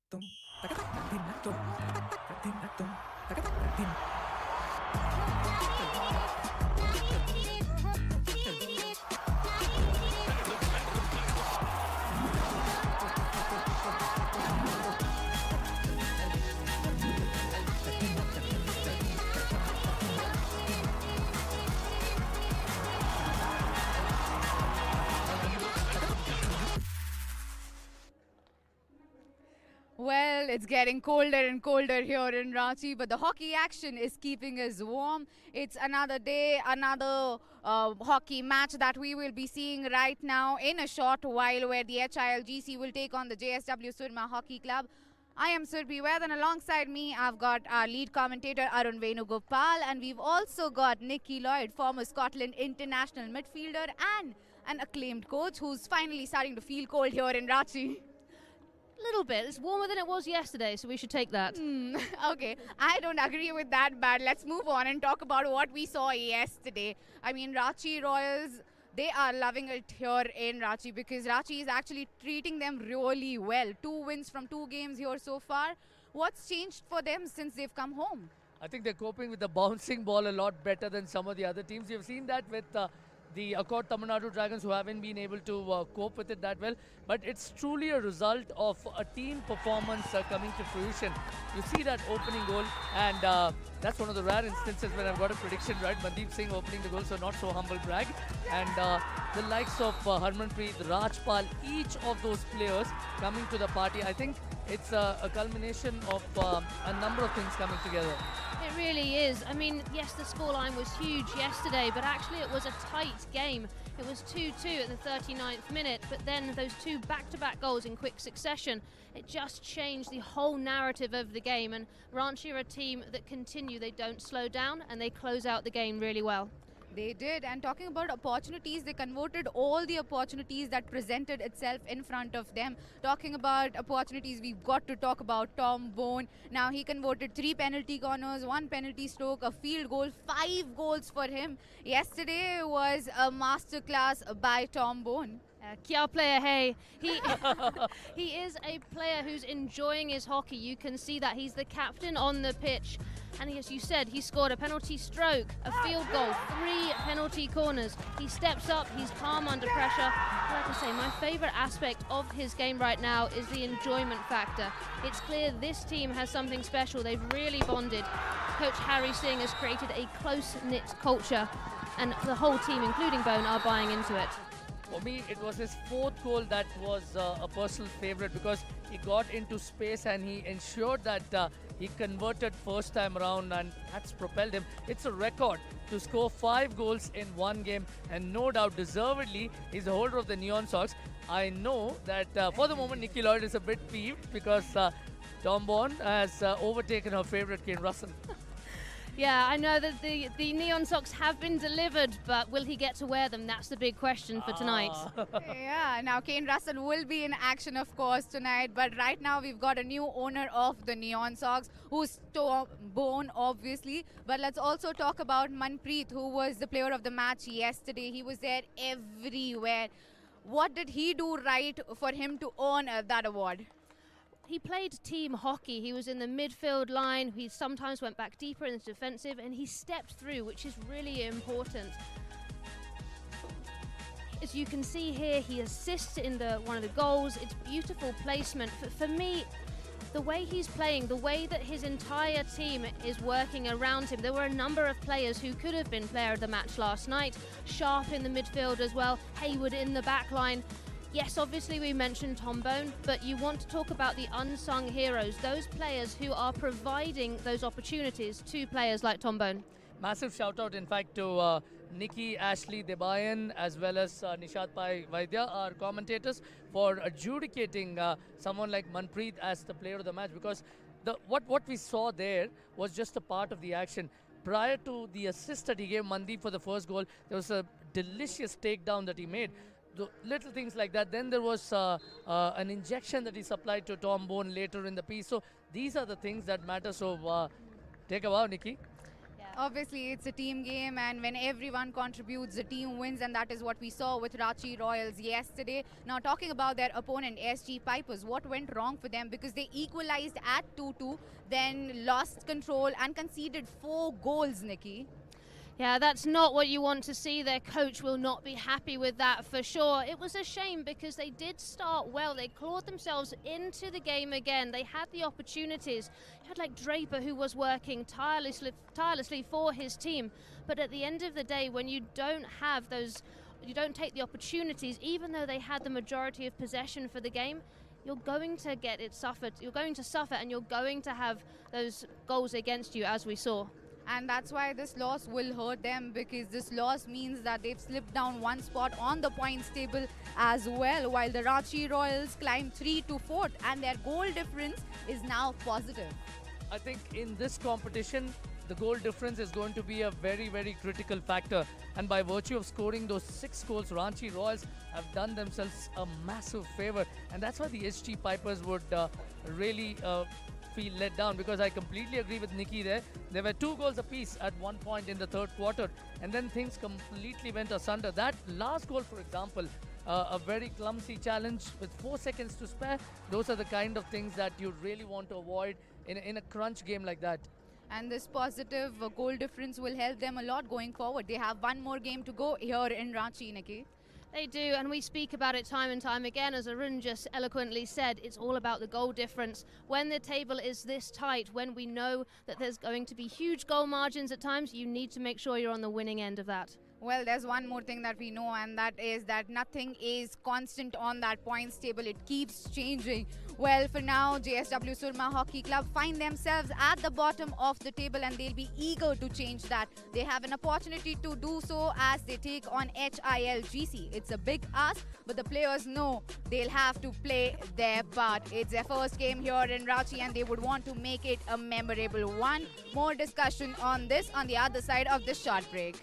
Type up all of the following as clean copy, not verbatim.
tum, taka dinna tum, taka dinna tum, taka din. Well, it's getting colder and colder here in Ranchi, but the hockey action is keeping us warm. It's another day, another hockey match that we will be seeing right now in a short while, where the HILGC will take on the JSW SOORMA Hockey Club. I am Surbi Ved, and alongside me, I've got our lead commentator Arun Venugopal, and we've also got Nikki Lloyd, former Scotland international midfielder and an acclaimed coach who's finally starting to feel cold here in Ranchi. A little bit. It's warmer than it was yesterday, so we should take that. Okay, I don't agree with that, but let's move on and talk about what we saw yesterday. I mean, Ranchi Royals, they are loving it here in Ranchi because Ranchi is actually treating them really well. 2 wins from 2 games here so far. What's changed for them since they've come home? I think they're coping with the bouncing ball a lot better than some of the other teams. You've seen that with the Accord Tamil Nadu Dragons, who haven't been able to cope with it that well. But it's truly a result of a team performance coming to fruition. You see that opening goal, and that's one of the rare instances when I've got a prediction right. Mandeep Singh opening the goal, so not so humble brag. And the likes of Harmanpreet, Rajpal, each of those players coming to the party. I think it's a culmination of a number of things coming together. It really is. I mean, yes, the scoreline was huge yesterday, but actually it was a tight game. It was 2-2 at the 39th minute, but then those two back-to-back goals in quick succession, it just changed the whole narrative of the game. And Ranchi are a team that continue. They don't slow down, and they close out the game really well. They did, and talking about opportunities, they converted all the opportunities that presented itself in front of them. Talking about opportunities, we've got to talk about Tom Bone. Now, he converted 3 penalty corners, 1 penalty stroke, a field goal, 5 goals for him. Yesterday was a masterclass by Tom Bone. Kya player, hey. He is a player who's enjoying his hockey. You can see that he's the captain on the pitch. And as you said, he scored a penalty stroke, a field goal, 3 penalty corners. He steps up, he's calm under pressure. Like I say, my favourite aspect of his game right now is the enjoyment factor. It's clear this team has something special. They've really bonded. Coach Harry Singh has created a close-knit culture, and the whole team, including Bone, are buying into it. For me, it was his 4th goal that was a personal favorite, because he got into space and he ensured that he converted first time around, and that's propelled him. It's a record to score 5 goals in 1 game, and no doubt deservedly he's the holder of the Neon Sox. I know that for the moment Nikki Lloyd is a bit peeved because Tom Bond has overtaken her favorite Kane Russell. Yeah, I know that the neon socks have been delivered, but will he get to wear them? That's the big question for tonight. Yeah, now Kane Russell will be in action, of course, tonight. But right now, we've got a new owner of the Neon Sox, who's Tom Bone, obviously. But let's also talk about Manpreet, who was the player of the match yesterday. He was there everywhere. What did he do right for him to earn that award? He played team hockey. He was in the midfield line. He sometimes went back deeper in the defensive, and he stepped through, which is really important. As you can see here, he assists in one of the goals. It's beautiful placement. For me, the way he's playing, the way that his entire team is working around him, there were a number of players who could have been player of the match last night. Sharp in the midfield as well, Hayward in the back line. Yes, obviously we mentioned Tom Bone, but you want to talk about the unsung heroes, those players who are providing those opportunities to players like Tom Bone. Massive shout out, in fact, to Nikki, Ashley, Debayan, as well as Nishat Pai Vaidya, our commentators, for adjudicating someone like Manpreet as the player of the match, because what we saw there was just a part of the action. Prior to the assist that he gave Mandeep for the first goal, there was a delicious takedown that he made. The little things like that. Then there was an injection that he supplied to Tom Bone later in the piece. So these are the things that matter. So take a wow, Nikki. Yeah, Obviously, it's a team game, and when everyone contributes, the team wins, and that is what we saw with Ranchi Royals yesterday. Now, talking about their opponent, SG Pipers, what went wrong for them? Because they equalized at 2-2, then lost control and conceded 4 goals, Nikki. Yeah, that's not what you want to see. Their coach will not be happy with that for sure. It was a shame because they did start well. They clawed themselves into the game again. They had the opportunities. You had like Draper, who was working tirelessly for his team. But at the end of the day, when you don't have those, you don't take the opportunities, even though they had the majority of possession for the game, you're going to get it suffered. You're going to suffer, and you're going to have those goals against you, as we saw. And that's why this loss will hurt them, because this loss means that they've slipped down 1 spot on the points table as well, while the Ranchi Royals climb 3 to 4th, and their goal difference is now positive. I think in this competition, the goal difference is going to be a very, very critical factor. And by virtue of scoring those 6 goals, Ranchi Royals have done themselves a massive favor. And that's why the HT Pipers would really feel let down, because I completely agree with Nikki there. There were 2 goals apiece at one point in the 3rd quarter, and then things completely went asunder. That last goal, for example, a very clumsy challenge with 4 seconds to spare. Those are the kind of things that you really want to avoid in a crunch game like that. And this positive goal difference will help them a lot going forward. They have 1 more game to go here in Ranchi, Nikki. They do, and we speak about it time and time again. As Arun just eloquently said, it's all about the goal difference. When the table is this tight, when we know that there's going to be huge goal margins at times, you need to make sure you're on the winning end of that. Well, there's one more thing that we know, and that is that nothing is constant on that points table. It keeps changing. Well, for now, JSW Surma Hockey Club find themselves at the bottom of the table, and they'll be eager to change that. They have an opportunity to do so as they take on HIL GC. It's a big ask, but the players know they'll have to play their part. It's their first game here in Ranchi, and they would want to make it a memorable one. More discussion on this on the other side of this short break.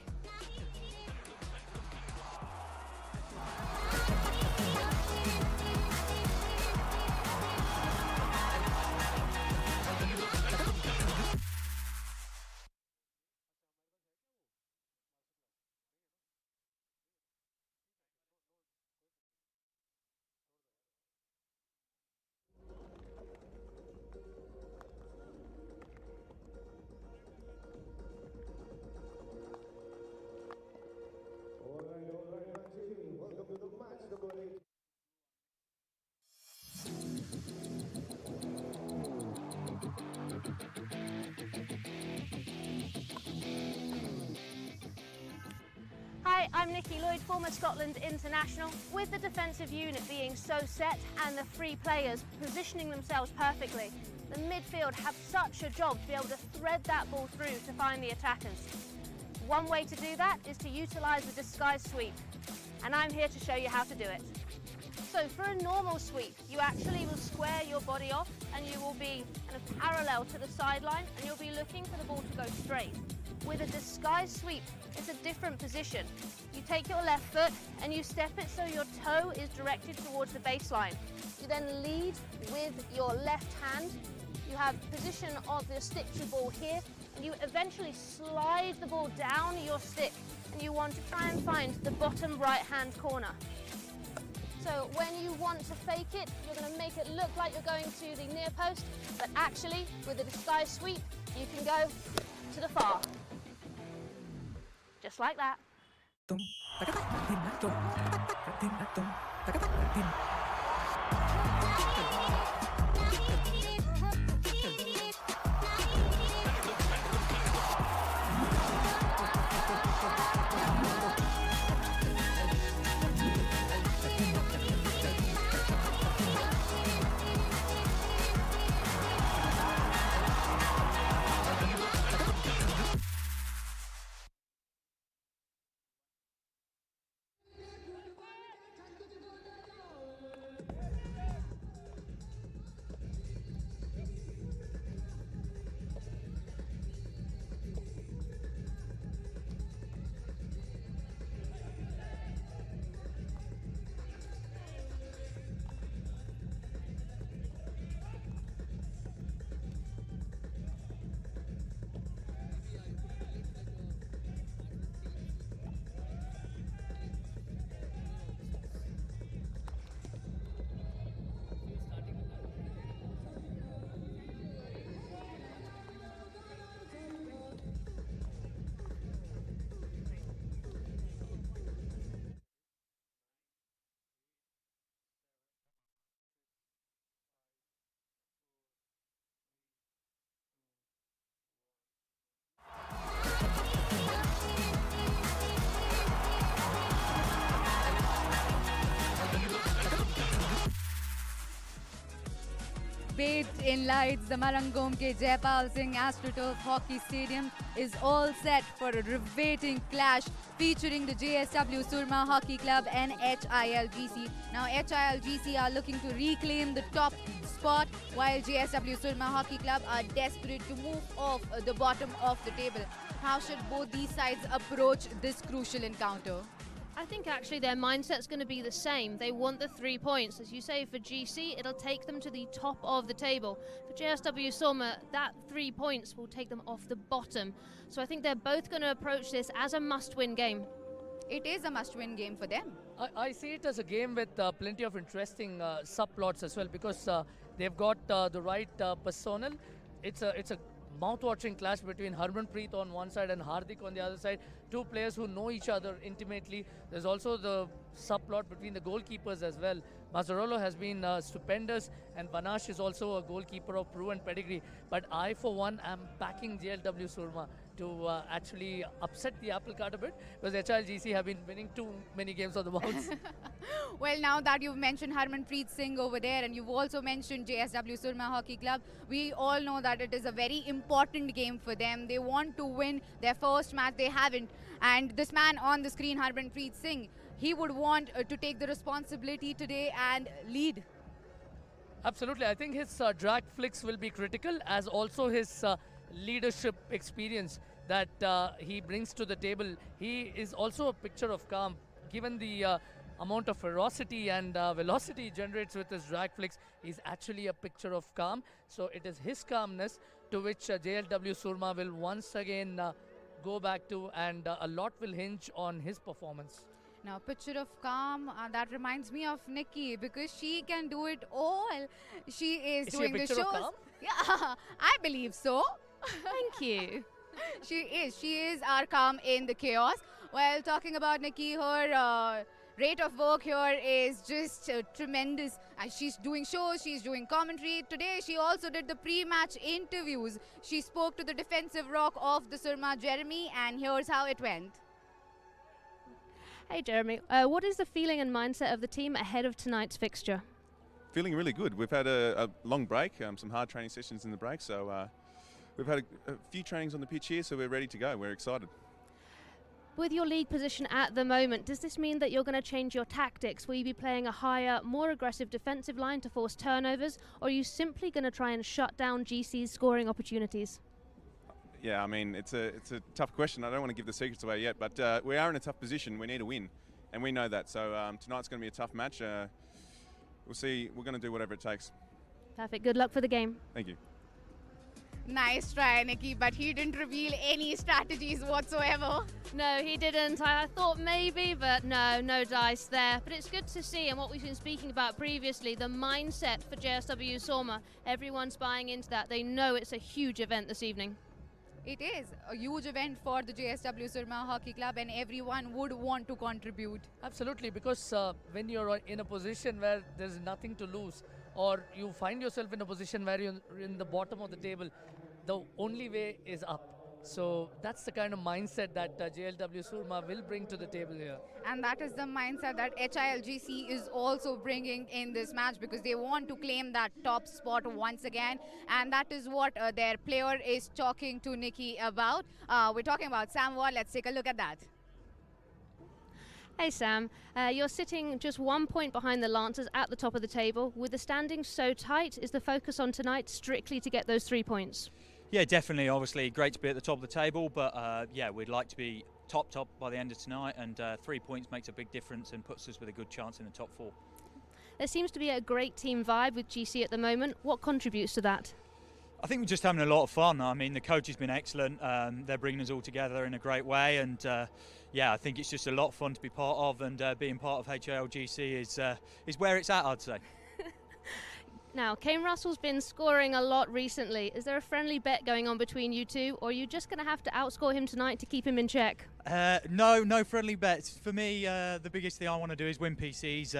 Hi, I'm Nikki Lloyd, former Scotland international. With the defensive unit being so set and the 3 players positioning themselves perfectly, the midfield have such a job to be able to thread that ball through to find the attackers. One way to do that is to utilise the disguise sweep, and I'm here to show you how to do it. So for a normal sweep, you actually will square your body off, and you will be kind of parallel to the sideline, and you'll be looking for the ball to go straight. With a disguise sweep, it's a different position. You take your left foot and you step it so your toe is directed towards the baseline. You then lead with your left hand. You have position of the stick to ball here, and you eventually slide the ball down your stick, and you want to try and find the bottom right-hand corner. So when you want to fake it, you're going to make it look like you're going to the near post, but actually, with a disguise sweep, you can go to the far. Just like that. Tum, taka tak, tin na tum, tak tak, tin na tum, taka tak, tin. bathed in lights, the Marangom ke Jaipal Singh AstroTurf Hockey Stadium is all set for a riveting clash featuring the JSW Surma Hockey Club and HILGC. Now HILGC are looking to reclaim the top spot while JSW Surma Hockey Club are desperate to move off the bottom of the table. How should both these sides approach this crucial encounter? I think actually their mindset's going to be the same. They want the 3 points. As you say, for GC, it'll take them to the top of the table. For JSW SOORMA, that 3 points will take them off the bottom. So I think they're both going to approach this as a must-win game. It is a must-win game for them. I see it as a game with plenty of interesting subplots as well, because they've got the right personnel. It's a mouth-watering clash between Harmanpreet on one side and Hardik on the other side. Two players who know each other intimately. There's also the subplot between the goalkeepers as well. Mazzarolo has been stupendous, and Vanash is also a goalkeeper of proven pedigree. But I, for one, am backing JLW Surma to actually upset the apple cart a bit, because HILGC have been winning too many games on the bounce. Well, now that you've mentioned Harmanpreet Singh over there and you've also mentioned JSW Surma Hockey Club, we all know that it is a very important game for them. They want to win their first match. They haven't. And this man on the screen, Harmanpreet Singh, he would want to take the responsibility today and lead. Absolutely. I think his drag flicks will be critical, as also his leadership experience that he brings to the table. He is also a picture of calm, given the amount of ferocity and velocity he generates with his drag flicks. He's actually a picture of calm. So it is his calmness to which JLW Surma will once again go back to, and a lot will hinge on his performance. Now, picture of calm, that reminds me of Nikki, because she can do it all. She is doing she a the picture shows. of calm? Yeah, I believe so. Thank you. She is our calm in the chaos. Well, talking about Nikki, her rate of work here is just tremendous. And she's doing shows, she's doing commentary. Today, she also did the pre-match interviews. She spoke to the defensive rock of the Surma, Jeremy, and here's how it went. Hey Jeremy, what is the feeling and mindset of the team ahead of tonight's fixture? Feeling really good. We've had a long break, some hard training sessions in the break, so we've had a few trainings on the pitch here, so we're ready to go. We're excited. With your league position at the moment, does this mean that you're going to change your tactics? Will you be playing a higher, more aggressive defensive line to force turnovers, or are you simply going to try and shut down GC's scoring opportunities? Yeah, I mean, it's a tough question. I don't want to give the secrets away yet, but we are in a tough position. We need a win, and we know that. So tonight's going to be a tough match. We'll see. We're going to do whatever it takes. Perfect. Good luck for the game. Thank you. Nice try, Nikki, but he didn't reveal any strategies whatsoever. No, he didn't. I thought maybe, but no dice there. But it's good to see, and what we've been speaking about previously, the mindset for JSW SOORMA. Everyone's buying into that. They know it's a huge event this evening. It is a huge event for the JSW Surma Hockey Club, and everyone would want to contribute. Absolutely, because when you're in a position where there's nothing to lose, or you find yourself in a position where you're in the bottom of the table, the only way is up. So that's the kind of mindset that JLW Surma will bring to the table here. And that is the mindset that HILGC is also bringing in this match, because they want to claim that top spot once again. And that is what their player is talking to Nikki about. We're talking about Sam Ward. Let's take a look at that. Hey Sam, you're sitting just 1 point behind the Lancers at the top of the table. With the standings so tight, is the focus on tonight strictly to get those 3 points? Yeah, definitely. Obviously, great to be at the top of the table, but yeah, we'd like to be top by the end of tonight, and 3 points makes a big difference and puts us with a good chance in the top 4. There seems to be a great team vibe with GC at the moment. What contributes to that? I think we're just having a lot of fun. I mean, the coach has been excellent. They're bringing us all together in a great way, and yeah, I think it's just a lot of fun to be part of, and being part of HILGC is where it's at, I'd say. Now, Kane Russell's been scoring a lot recently. Is there a friendly bet going on between you two, or are you just going to have to outscore him tonight to keep him in check? No friendly bets. For me, the biggest thing I want to do is win PCs.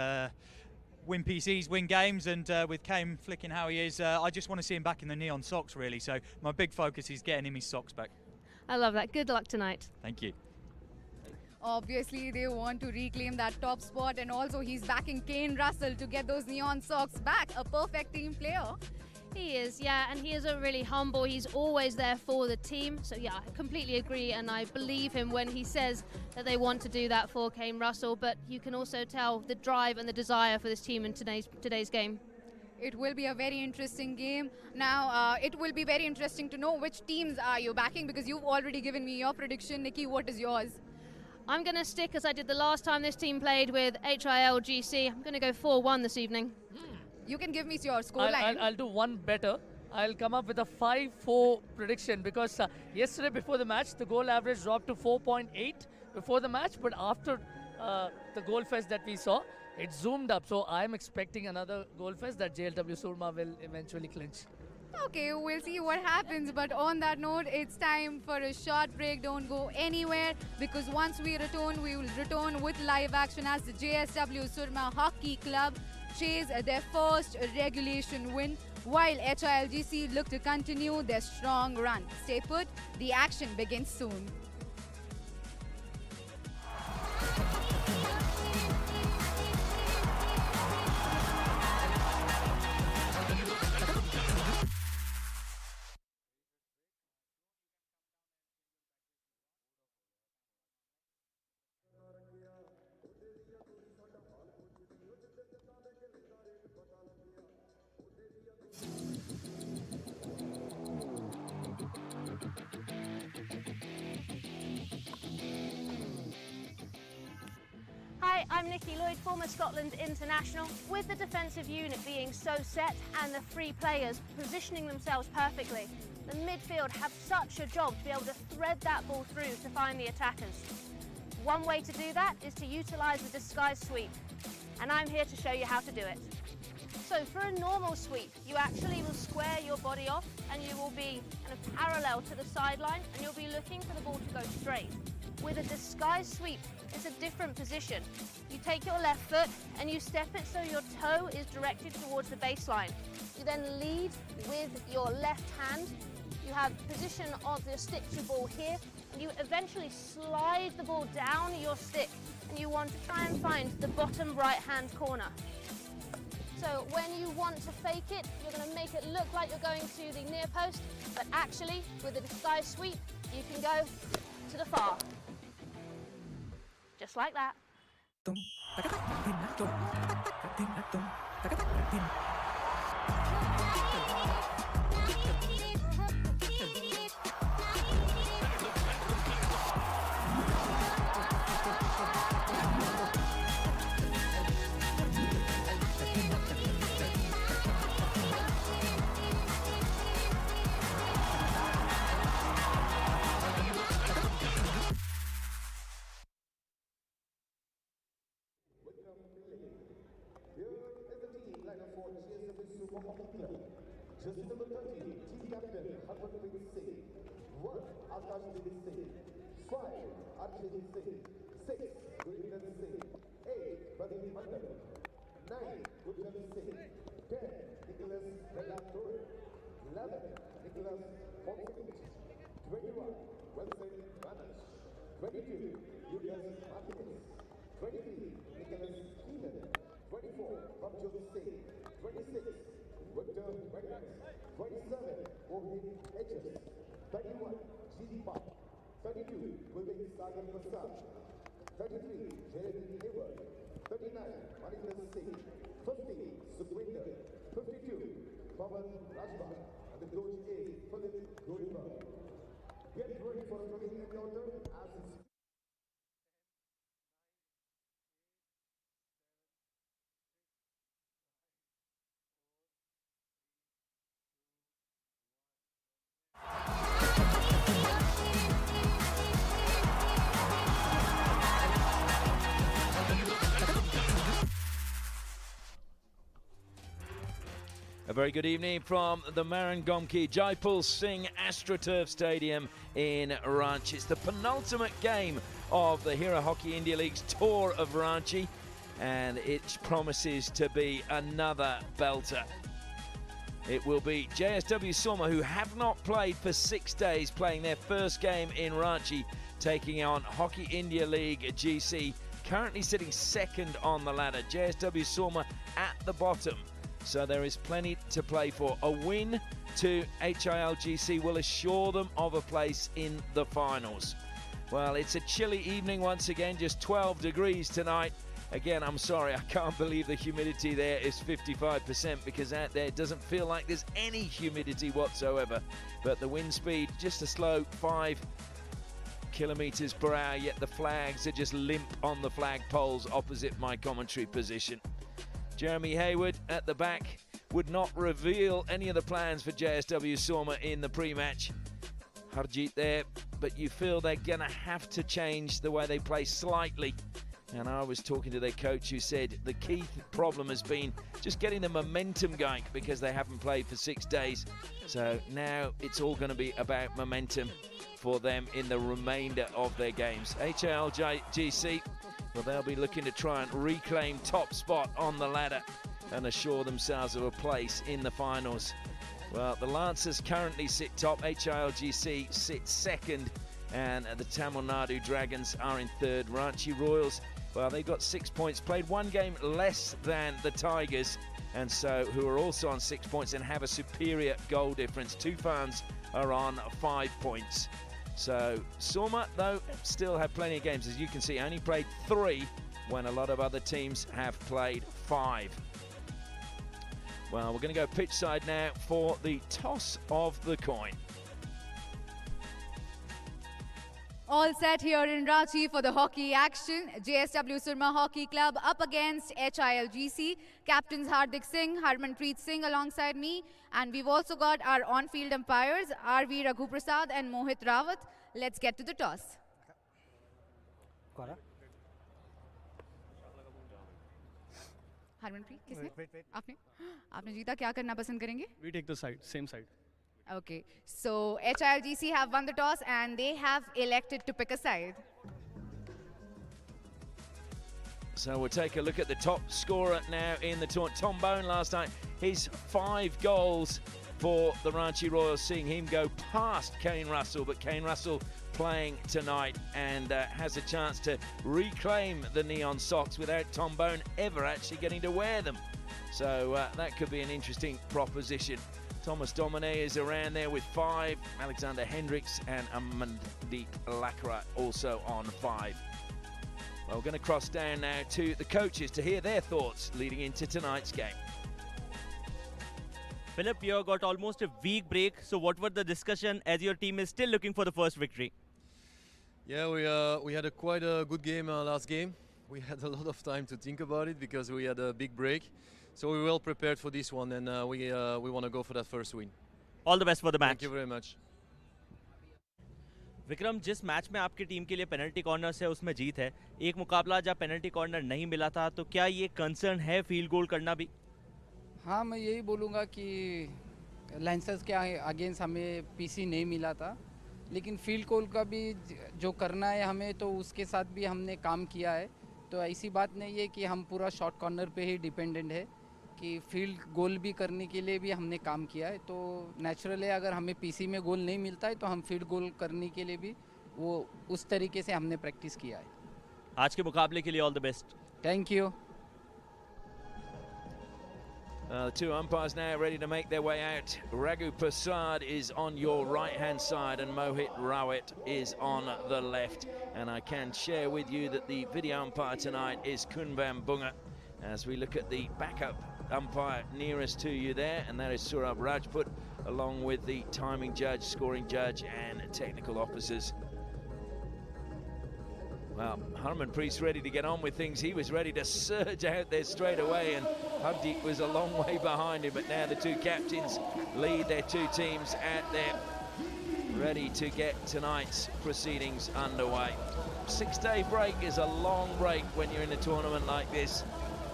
Win games, and with Kane flicking how he is, I just want to see him back in the neon socks, really. So my big focus is getting him his socks back. I love that. Good luck tonight. Thank you. Obviously, they want to reclaim that top spot, and also he's backing Kane Russell to get those neon socks back. A perfect team player. He is, yeah, and he isn't really humble. He's always there for the team. So yeah, I completely agree, and I believe him when he says that they want to do that for Kane Russell. But you can also tell the drive and the desire for this team in today's game. It will be a very interesting game. Now, it will be very interesting to know which teams are you backing, because you've already given me your prediction. Nikki, what is yours? I'm going to stick as I did the last time this team played with HIL GC. I'm going to go 4-1 this evening. You can give me your scoreline. I'll do one better. I'll come up with a 5-4 prediction, because yesterday before the match, the goal average dropped to 4.8 before the match, but after the goal fest that we saw, it zoomed up. So I'm expecting another goal fest that JLW Surma will eventually clinch. Okay, we'll see what happens. But on that note, it's time for a short break. Don't go anywhere, because once we return, we will return with live action as the JSW Surma Hockey Club chase their first regulation win, while HILGC look to continue their strong run. Stay put, the action begins soon. Hi, I'm Nikki Lloyd, former Scotland international. With the defensive unit being so set and the three players positioning themselves perfectly, the midfield have such a job to be able to thread that ball through to find the attackers. One way to do that is to utilise the disguise sweep, and I'm here to show you how to do it. So for a normal sweep, you actually will square your body off and you will be kind of parallel to the sideline, and you'll be looking for the ball to go straight. With a disguise sweep, it's a different position. You take your left foot and you step it so your toe is directed towards the baseline. You then lead with your left hand. You have position of the stick to ball here, and you eventually slide the ball down your stick, and you want to try and find the bottom right hand corner. So when you want to fake it, you're going to make it look like you're going to the near post, but actually with a disguise sweep, you can go to the far. Just like that. Tum, taka tak, tin na tum, tak tak, tin na tum, taka tak, tin. Just number 30, team captain Harmanpreet Singh. 1, Akashdeep Singh. 5, Archit Singh. 6, Gurvinder Singh. 8, Pradeep Mandal. 9, Gurjan Singh. 10, Nicholas Relatore. 11, Nicholas Fonseca. 21, Wilson Vanas. 22, Julius Martinez. 23, Nicholas Keenan. 24, Prabjot Singh. 26, Victor Vegas. 27, Mohit Edges. 31, G. Park. 32, Vivek Sagar Prasad. 33, Jeremy Hayward. 39, Maninder Singh. 50, Sukhwinder. 52, Pawan Rajba. And the coach is Philip Goldberg. Get ready for a thrilling encounter as it's A very good evening from the Marangomki Jaipal Singh AstroTurf Stadium in Ranchi. It's the penultimate game of the Hero Hockey India League's tour of Ranchi, and it promises to be another belter. It will be JSW Surma, who have not played for 6 days, playing their first game in Ranchi, taking on Hockey India League GC, currently sitting second on the ladder. JSW Surma at the bottom. So there is plenty to play for. A win to HILGC will assure them of a place in the finals. Well, it's a chilly evening once again, just 12 degrees tonight. Again, I'm sorry, I can't believe the humidity there is 55%, because out there it doesn't feel like there's any humidity whatsoever. But the wind speed, just a slow 5 kilometers per hour, yet the flags are just limp on the flag poles opposite my commentary position. Jeremy Hayward at the back would not reveal any of the plans for JSW SOORMA in the pre-match. Harjeet there, but you feel they're gonna have to change the way they play slightly. And I was talking to their coach, who said the key problem has been just getting the momentum going, because they haven't played for 6 days. So now it's all going to be about momentum for them in the remainder of their games. HILGC, well, they'll be looking to try and reclaim top spot on the ladder and assure themselves of a place in the finals. Well, the Lancers currently sit top, HILGC sits second, and the Tamil Nadu Dragons are in third. Ranchi Royals, well, they've got 6 points, played one game less than the Tigers, and so who are also on 6 points and have a superior goal difference. Tufans are on 5 points. So SOORMA, though, still have plenty of games. As you can see, only played 3 when a lot of other teams have played 5. Well, we're going to go pitch side now for the toss of the coin. All set here in Ranchi for the hockey action. JSW SOORMA Hockey Club up against HILGC. Captains Hardik Singh, Harmanpreet Singh alongside me. And we've also got our on-field umpires, RV Raghu Prasad and Mohit Rawat. Let's get to the toss. Harmanpreet, किसने? आपने? आपने जीता, क्या करना पसंद करेंगे? We take the side, same side. Okay, so HILGC have won the toss and they have elected to pick a side. So we'll take a look at the top scorer now in the tournament. Tom Bone last night, his 5 goals for the Ranchi Royals, seeing him go past Kane Russell, but Kane Russell playing tonight and has a chance to reclaim the neon socks without Tom Bone ever actually getting to wear them. So that could be an interesting proposition. Thomas Domine is around there with 5. Alexander Hendricks and Amandeep Lakra also on 5. Well, we're going to cross down now to the coaches to hear their thoughts leading into tonight's game. Philip, you got almost a week break. So what was the discussion as your team is still looking for the first victory? Yeah, we had quite a good game last game. We had a lot of time to think about it because we had a big break. So we're well prepared for this one, and we want to go for that first win. All the best for the match. Thank you very much. Vikram, जिस match में आपकी team के लिए penalty corner से उसमें जीत है, एक मुकाबला जब पेनल्टी कॉर्नर नहीं मिला था, तो क्या ये कंसर्न है फील्ड गोल करना भी? हाँ, मैं यही बोलूँगा कि लांसर्स के अगेंस्ट हमें पीसी नहीं मिला था, लेकिन फील्ड गोल का भी जो करना है हमें, तो उसके साथ भी हमने काम किया है. तो ऐसी बात नहीं है कि हम पूरा शॉर्ट कॉर्नर पे ही डिपेंडेंट है, कि फील्ड गोल भी करने के लिए भी हमने काम किया है. तो नेचुरल है, अगर हमें पीसी में गोल नहीं मिलता है तो हम फील्ड गोल करने के लिए भी वो उस तरीके से हमने प्रैक्टिस किया है. आज के मुकाबले के लिए all the best. Thank you. The 2 umpires now ready to make their way out. Raghu Prasad is on your right-hand side and Mohit Rawat is on the left. And I can share with you that the video umpire tonight is Kunbam Bunga. As we look at the backup umpire nearest to you there, and that is Surab Rajput, along with the timing judge, scoring judge and technical officers. Well, Harmanpreet's ready to get on with things. He was ready to surge out there straight away, and Hardik was a long way behind him. But now the 2 captains lead their 2 teams out there, ready to get tonight's proceedings underway. 6-day break is a long break when you're in a tournament like this.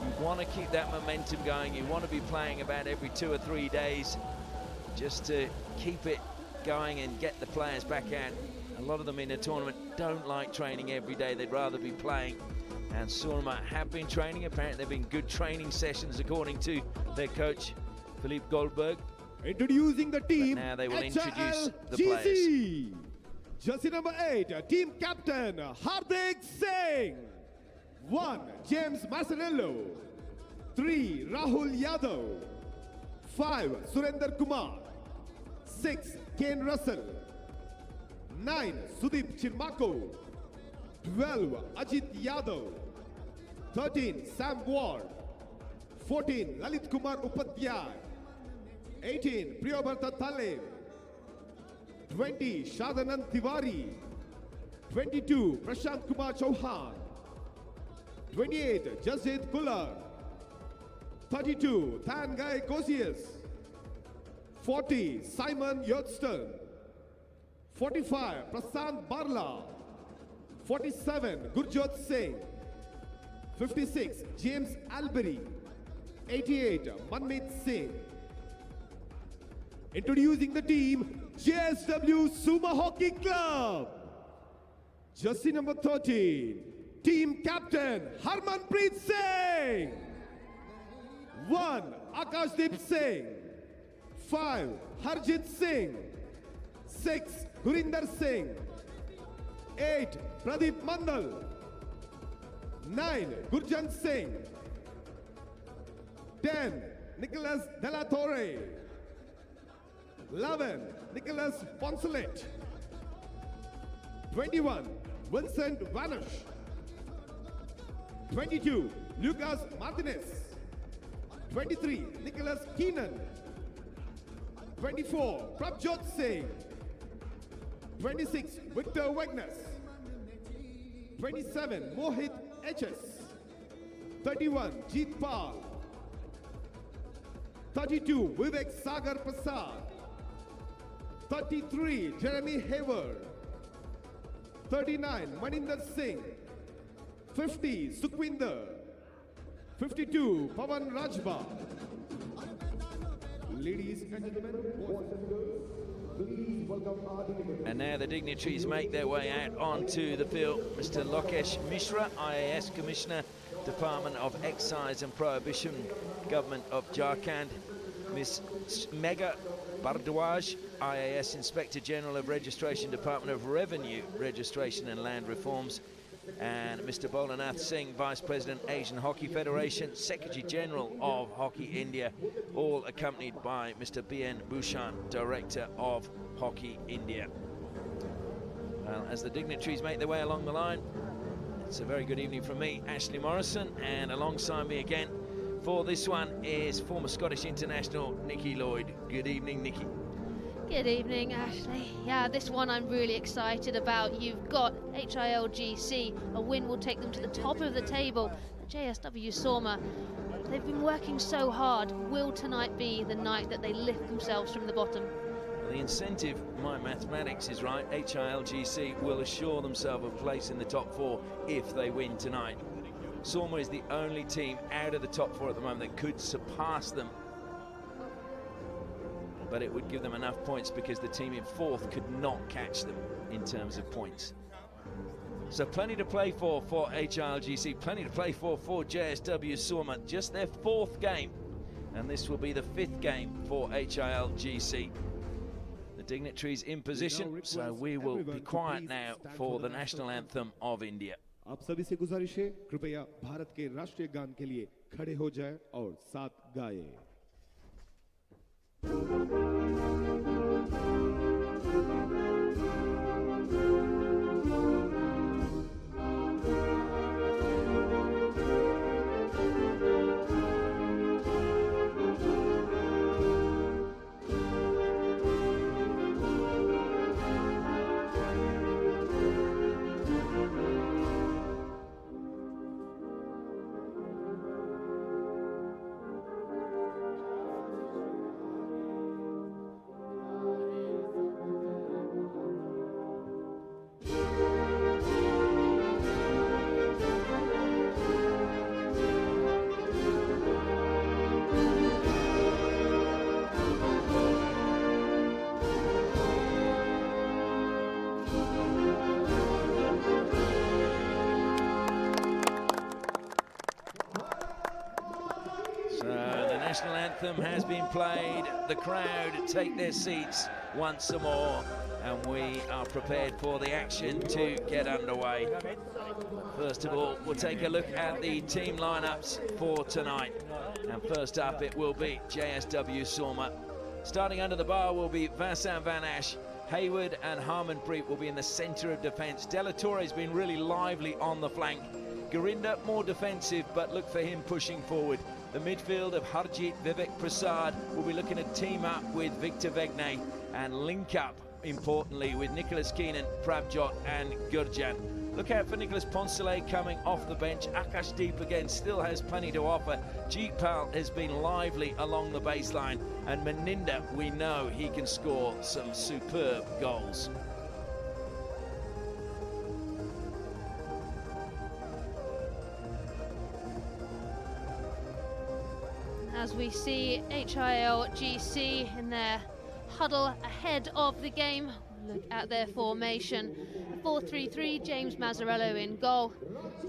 You want to keep that momentum going. You want to be playing about every 2 or 3 days just to keep it going and get the players back out. A lot of them in a tournament don't like training every day. They'd rather be playing. And SOORMA have been training. Apparently there have been good training sessions according to their coach, Philippe Goldberg. Introducing the team, but now they will introduce the players. Jersey number 8, team captain Hardik Singh. 1, James Massanello. 3, Rahul Yadav. 5. Surinder Kumar. 6. Kane Russell. 9. Sudeep Chirmako. 12. Ajit Yadav. 13. Sam Ward. 14. Lalit Kumar Upadhyay. 18. Priyabrata Taleb. 20. Shadanand Tiwari. 22. Prashant Kumar Chauhan. 28. Jasjit Kullar. 32. Thangai Kosius. 40. Simon Yodston. 45. Prasant Barla. 47. Gurjot Singh. 56. James Albery. 88. Manmeet Singh. Introducing the team, JSW SOORMA Hockey Club. Jersey number 13. Team Captain Harmanpreet Singh. 1. Akashdeep Singh. 5. Harjit Singh. 6. Gurinder Singh. 8. Pradeep Mandal. 9. Gurjan Singh. 10. Nicholas Della Torre. 11. Nicholas Poncelet. 21. Vincent Vanush. 22. Lucas Martinez. 23. Nicholas Keenan. 24. Prabjot Singh. 26. Victor Wegnes. 27. Mohit HS. 31. Jeet Pal. 32. Vivek Sagar Prasad. 33. Jeremy Hayward. 39. Maninder Singh. 50. Sukhwinder. 52. Pavan Rajba. Ladies and gentlemen, boys and girls, please welcome our dignitaries. And now the dignitaries make their way out onto the field. Mr. Lokesh Mishra, IAS Commissioner, Department of Excise and Prohibition, Government of Jharkhand. Ms. Megha Bardwaj, IAS Inspector General of Registration, Department of Revenue, Registration and Land Reforms. And Mr. Bolanath Singh, Vice President, Asian Hockey Federation, Secretary General of Hockey India, all accompanied by Mr. B.N. Bhushan, Director of Hockey India. Well, as the dignitaries make their way along the line, it's a very good evening from me, Ashley Morrison, and alongside me again for this one is former Scottish international Nikki Lloyd. Good evening, Nikki. Good evening, Ashley. Yeah, this one I'm really excited about. You've got HILGC. A win will take them to the top of the table. The JSW SOORMA, they've been working so hard. Will tonight be the night that they lift themselves from the bottom? The incentive, my mathematics is right, HILGC will assure themselves a place in the top 4 if they win tonight. SOORMA is the only team out of the top 4 at the moment that could surpass them. But it would give them enough points because the team in 4th could not catch them in terms of points. So plenty to play for HILGC, plenty to play for JSW SOORMA. Just their 4th game, and this will be the 5th game for HILGC. The dignitaries in position, so we will be quiet now for the national anthem of India. आप सभी से गुजारिश है कृपया भारत के राष्ट्रीय गान के लिए खड़े हो जाएं और साथ गाएं। National anthem has been played. The crowd take their seats once more, and we are prepared for the action to get underway. First of all, we'll take a look at the team lineups for tonight. And first up, it will be JSW SOORMA. Starting under the bar will be Vincent Van Ash. Hayward and Harmanpreet will be in the centre of defence. Della Torre has been really lively on the flank. Gurinder more defensive, but look for him pushing forward. The midfield of Harjit Vivek Prasad will be looking to team up with Victor Vegnay and link up, importantly, with Nicholas Keenan, Pravjot and Gurjan. Look out for Nicholas Poncelet coming off the bench. Akashdeep again still has plenty to offer. Jeetpal has been lively along the baseline. And Meninda, we know he can score some superb goals. As we see HIL GC in their huddle ahead of the game, look at their formation. 4-3-3, James Mazzarello in goal.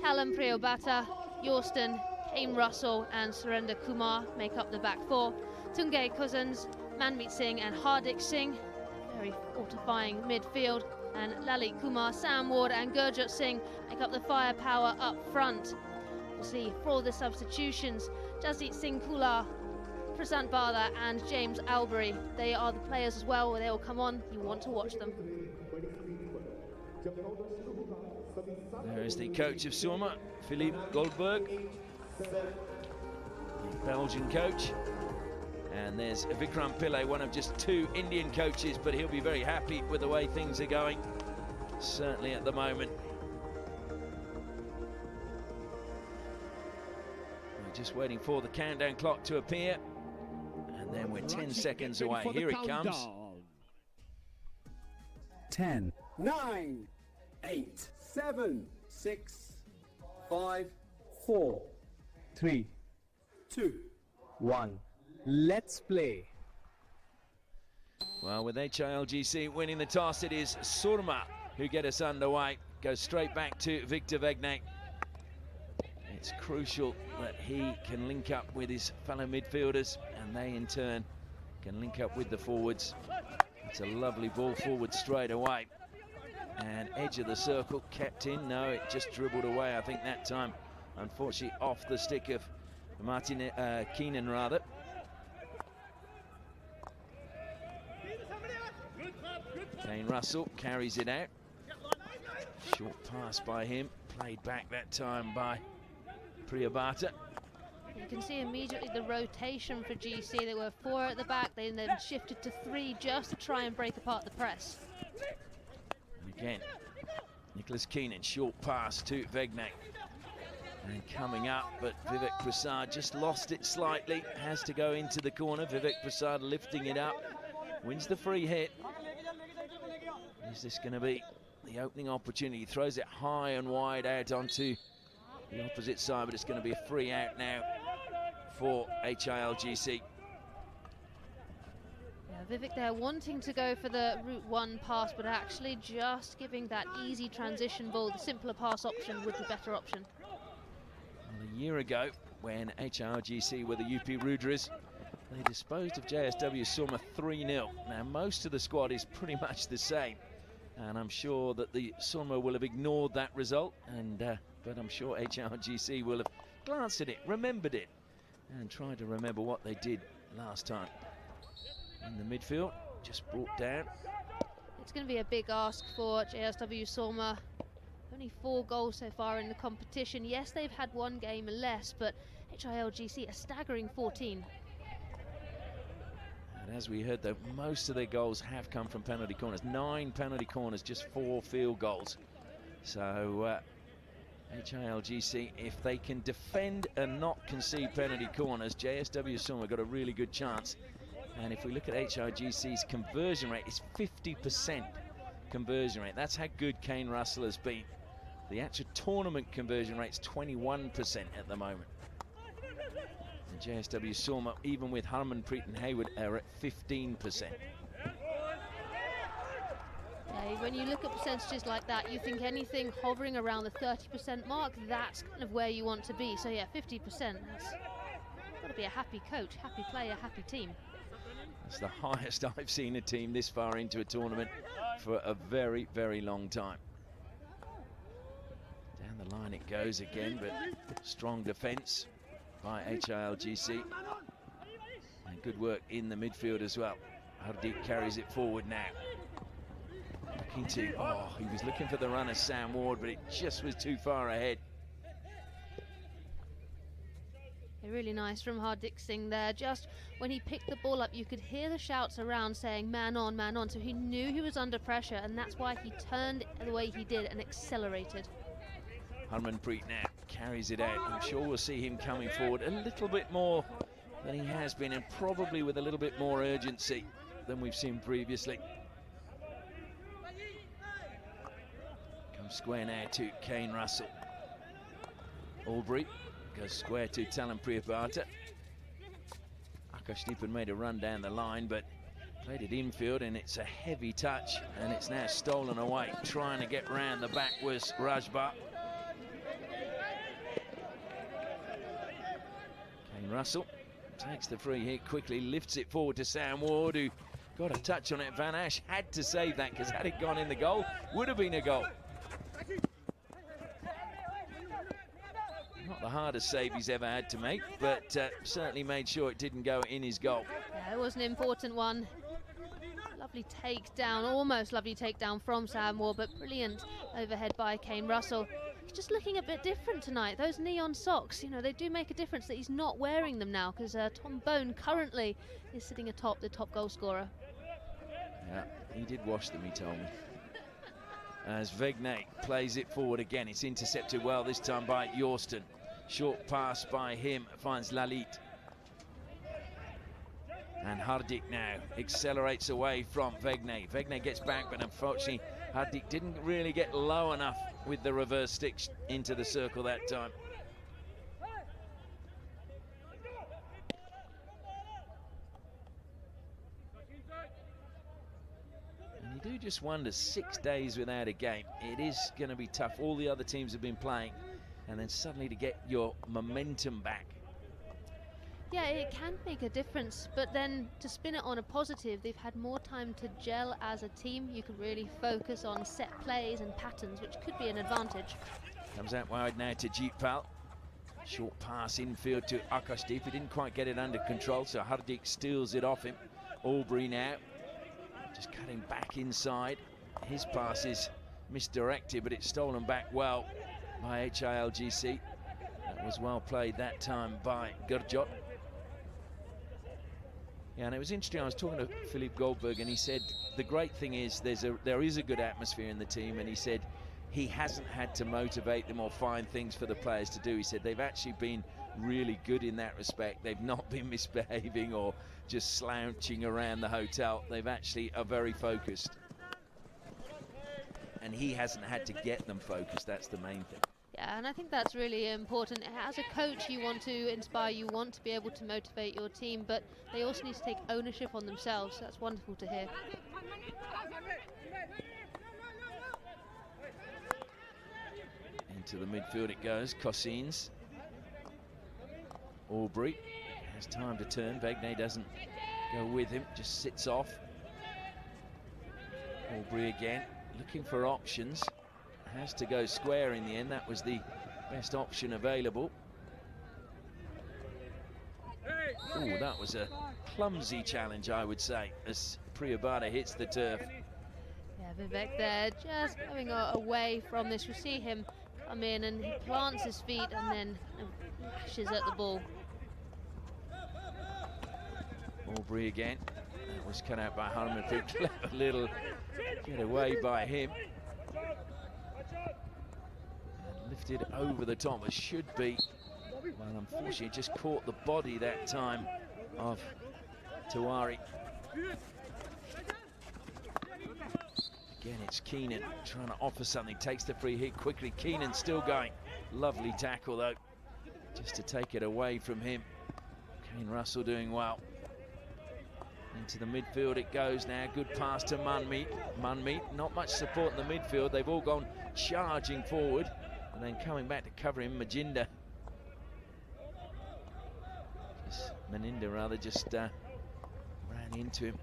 Callum Priyobata, Yorston, Kane Russell and Surender Kumar make up the back four. Tungay Cousins, Manmeet Singh and Hardik Singh, very fortifying midfield. And Lalit Kumar, Sam Ward and Gurjot Singh make up the firepower up front. We'll see for the substitutions, Jasdeep Singh Kula, Prasant Bala and James Albury. They are the players as well, where they will come on. You want to watch them. There is the coach of SOORMA, Philippe Goldberg, the Belgian coach. And there's Vikram Pillai, one of just two Indian coaches, but he'll be very happy with the way things are going, certainly at the moment. We're just waiting for the countdown clock to appear, and then we're 10 seconds away. Here it comes. 10, 9, 8, 7, 6, 5, 4, 3, 2, 1. Let's play. Well, with HILGC winning the toss, it is SOORMA who get us underway. Goes straight back to Victor Vegnay. It's crucial that he can link up with his fellow midfielders, and they in turn can link up with the forwards. It's a lovely ball forward straight away. And edge of the circle kept in. No, it just dribbled away, I think, that time. Unfortunately, off the stick of Martin Keenan, rather. Kane Russell carries it out. Short pass by him. Played back that time by Priyobata. You can see immediately the rotation for GC. They were 4 at the back, they then shifted to 3 just to try and break apart the press. And again, Nicholas Keenan, short pass to Vegnay. And coming up, but Vivek Prasad just lost it slightly. Has to go into the corner. Vivek Prasad lifting it up. Wins the free hit. Is this going to be the opening opportunity? Throws it high and wide out onto the opposite side, but it's going to be a free out now for HILGC. Yeah, Vivek there wanting to go for the route 1 pass, but actually just giving that easy transition ball. The simpler pass option was the better option. Well, a year ago, when HILGC were the UP Rudras, they disposed of JSW SOORMA 3-0. Now, most of the squad is pretty much the same, and I'm sure that the SOORMA will have ignored that result, and but I'm sure HILGC will have glanced at it, remembered it, and tried to remember what they did last time. In the midfield, just brought down. It's going to be a big ask for JSW SOORMA. Only 4 goals so far in the competition. Yes, they've had 1 game less, but HILGC a staggering 14. And as we heard, though, most of their goals have come from penalty corners. 9 penalty corners, just 4 field goals. So HILGC, if they can defend and not concede penalty corners, JSW SOORMA got a really good chance. And if we look at HILGC's conversion rate, it's 50% conversion rate. That's how good Kane Russell has been. The actual tournament conversion rate's 21% at the moment. And JSW SOORMA, even with Harmanpreet and Hayward, are at 15%. Yeah, when you look at percentages like that, you think anything hovering around the 30% mark, that's kind of where you want to be. So yeah, 50%, that's got to be a happy coach, happy player, happy team. It's the highest I've seen a team this far into a tournament for a very, very long time. Down the line it goes again, but strong defence by HILGC. And good work in the midfield as well. Hardik carries it forward now. Looking to, he was looking for the runner, Sam Ward, but it just was too far ahead. Really nice from Hardik Singh there. Just when he picked the ball up, you could hear the shouts around saying man on, man on. So he knew he was under pressure, and that's why he turned the way he did and accelerated. Harmanpreet now carries it out. I'm sure we'll see him coming forward a little bit more than he has been, and probably with a little bit more urgency than we've seen previously. Comes square now to Kane Russell. Albury goes square to Talan Priyabhata. Akashdeepan made a run down the line, but played it infield, and it's a heavy touch, and it's now stolen away. Trying to get round the back was Rajba. Kane Russell takes the free hit quickly, lifts it forward to Sam Ward, who got a touch on it. Van Ash had to save that, because had it gone in the goal, would have been a goal. Not the hardest save he's ever had to make, but certainly made sure it didn't go in his goal. Yeah, it was an important one. Lovely takedown, almost lovely takedown from Sam Ward, but brilliant overhead by Kane Russell. He's just looking a bit different tonight. Those neon socks, you know, they do make a difference that he's not wearing them now, because Tom Bone currently is sitting atop the top goal scorer. Yeah, he did wash them, he told me. As Vegnay plays it forward again, it's intercepted well this time by Yorston. Short pass by him, finds Lalit. And Hardik now accelerates away from Vegnay. Vegnay gets back, but unfortunately Hardik didn't really get low enough with the reverse stick into the circle that time. And you do just wonder, 6 days without a game, it is going to be tough. All the other teams have been playing, and then suddenly to get your momentum back. Yeah, it can make a difference, but then to spin it on a positive, they've had more time to gel as a team. You can really focus on set plays and patterns, which could be an advantage. Comes out wide now to Jeetpal. Short pass infield to Akashdeep. He didn't quite get it under control, so Hardik steals it off him. Albury now just cutting back inside. His pass is misdirected, but it's stolen back well by HILGC. That was well played that time by Gurjot. Yeah, and it was interesting. I was talking to Philippe Goldberg, and he said the great thing is there is a good atmosphere in the team, and he said he hasn't had to motivate them or find things for the players to do. He said they've actually been really good in that respect. They've not been misbehaving or just slouching around the hotel. They've actually are very focused, and he hasn't had to get them focused. That's the main thing. Yeah, and I think that's really important. As a coach, you want to inspire, you want to be able to motivate your team, but they also need to take ownership on themselves. That's wonderful to hear. Into the midfield it goes, Cossins. Albury has time to turn. Vegnay doesn't go with him, just sits off. Albury again, looking for options. Has to go square in the end. That was the best option available. Oh, that was a clumsy challenge, I would say, as Priyabhata hits the turf. Yeah, Vivek there just going away from this. We see him come in and he plants his feet and then lashes at the ball. Albury again. That was cut out by Harmanpreet. Clever little get away by him. Lifted over the top, it should be. Well, unfortunately, it just caught the body that time of Tiwari. Again, it's Keenan trying to offer something, takes the free hit quickly. Keenan still going. Lovely tackle, though, just to take it away from him. Kane Russell doing well. Into the midfield it goes now. Good pass to Munmeet. Munmeet, not much support in the midfield. They've all gone charging forward. And then coming back to cover him, Maninda ran And into him.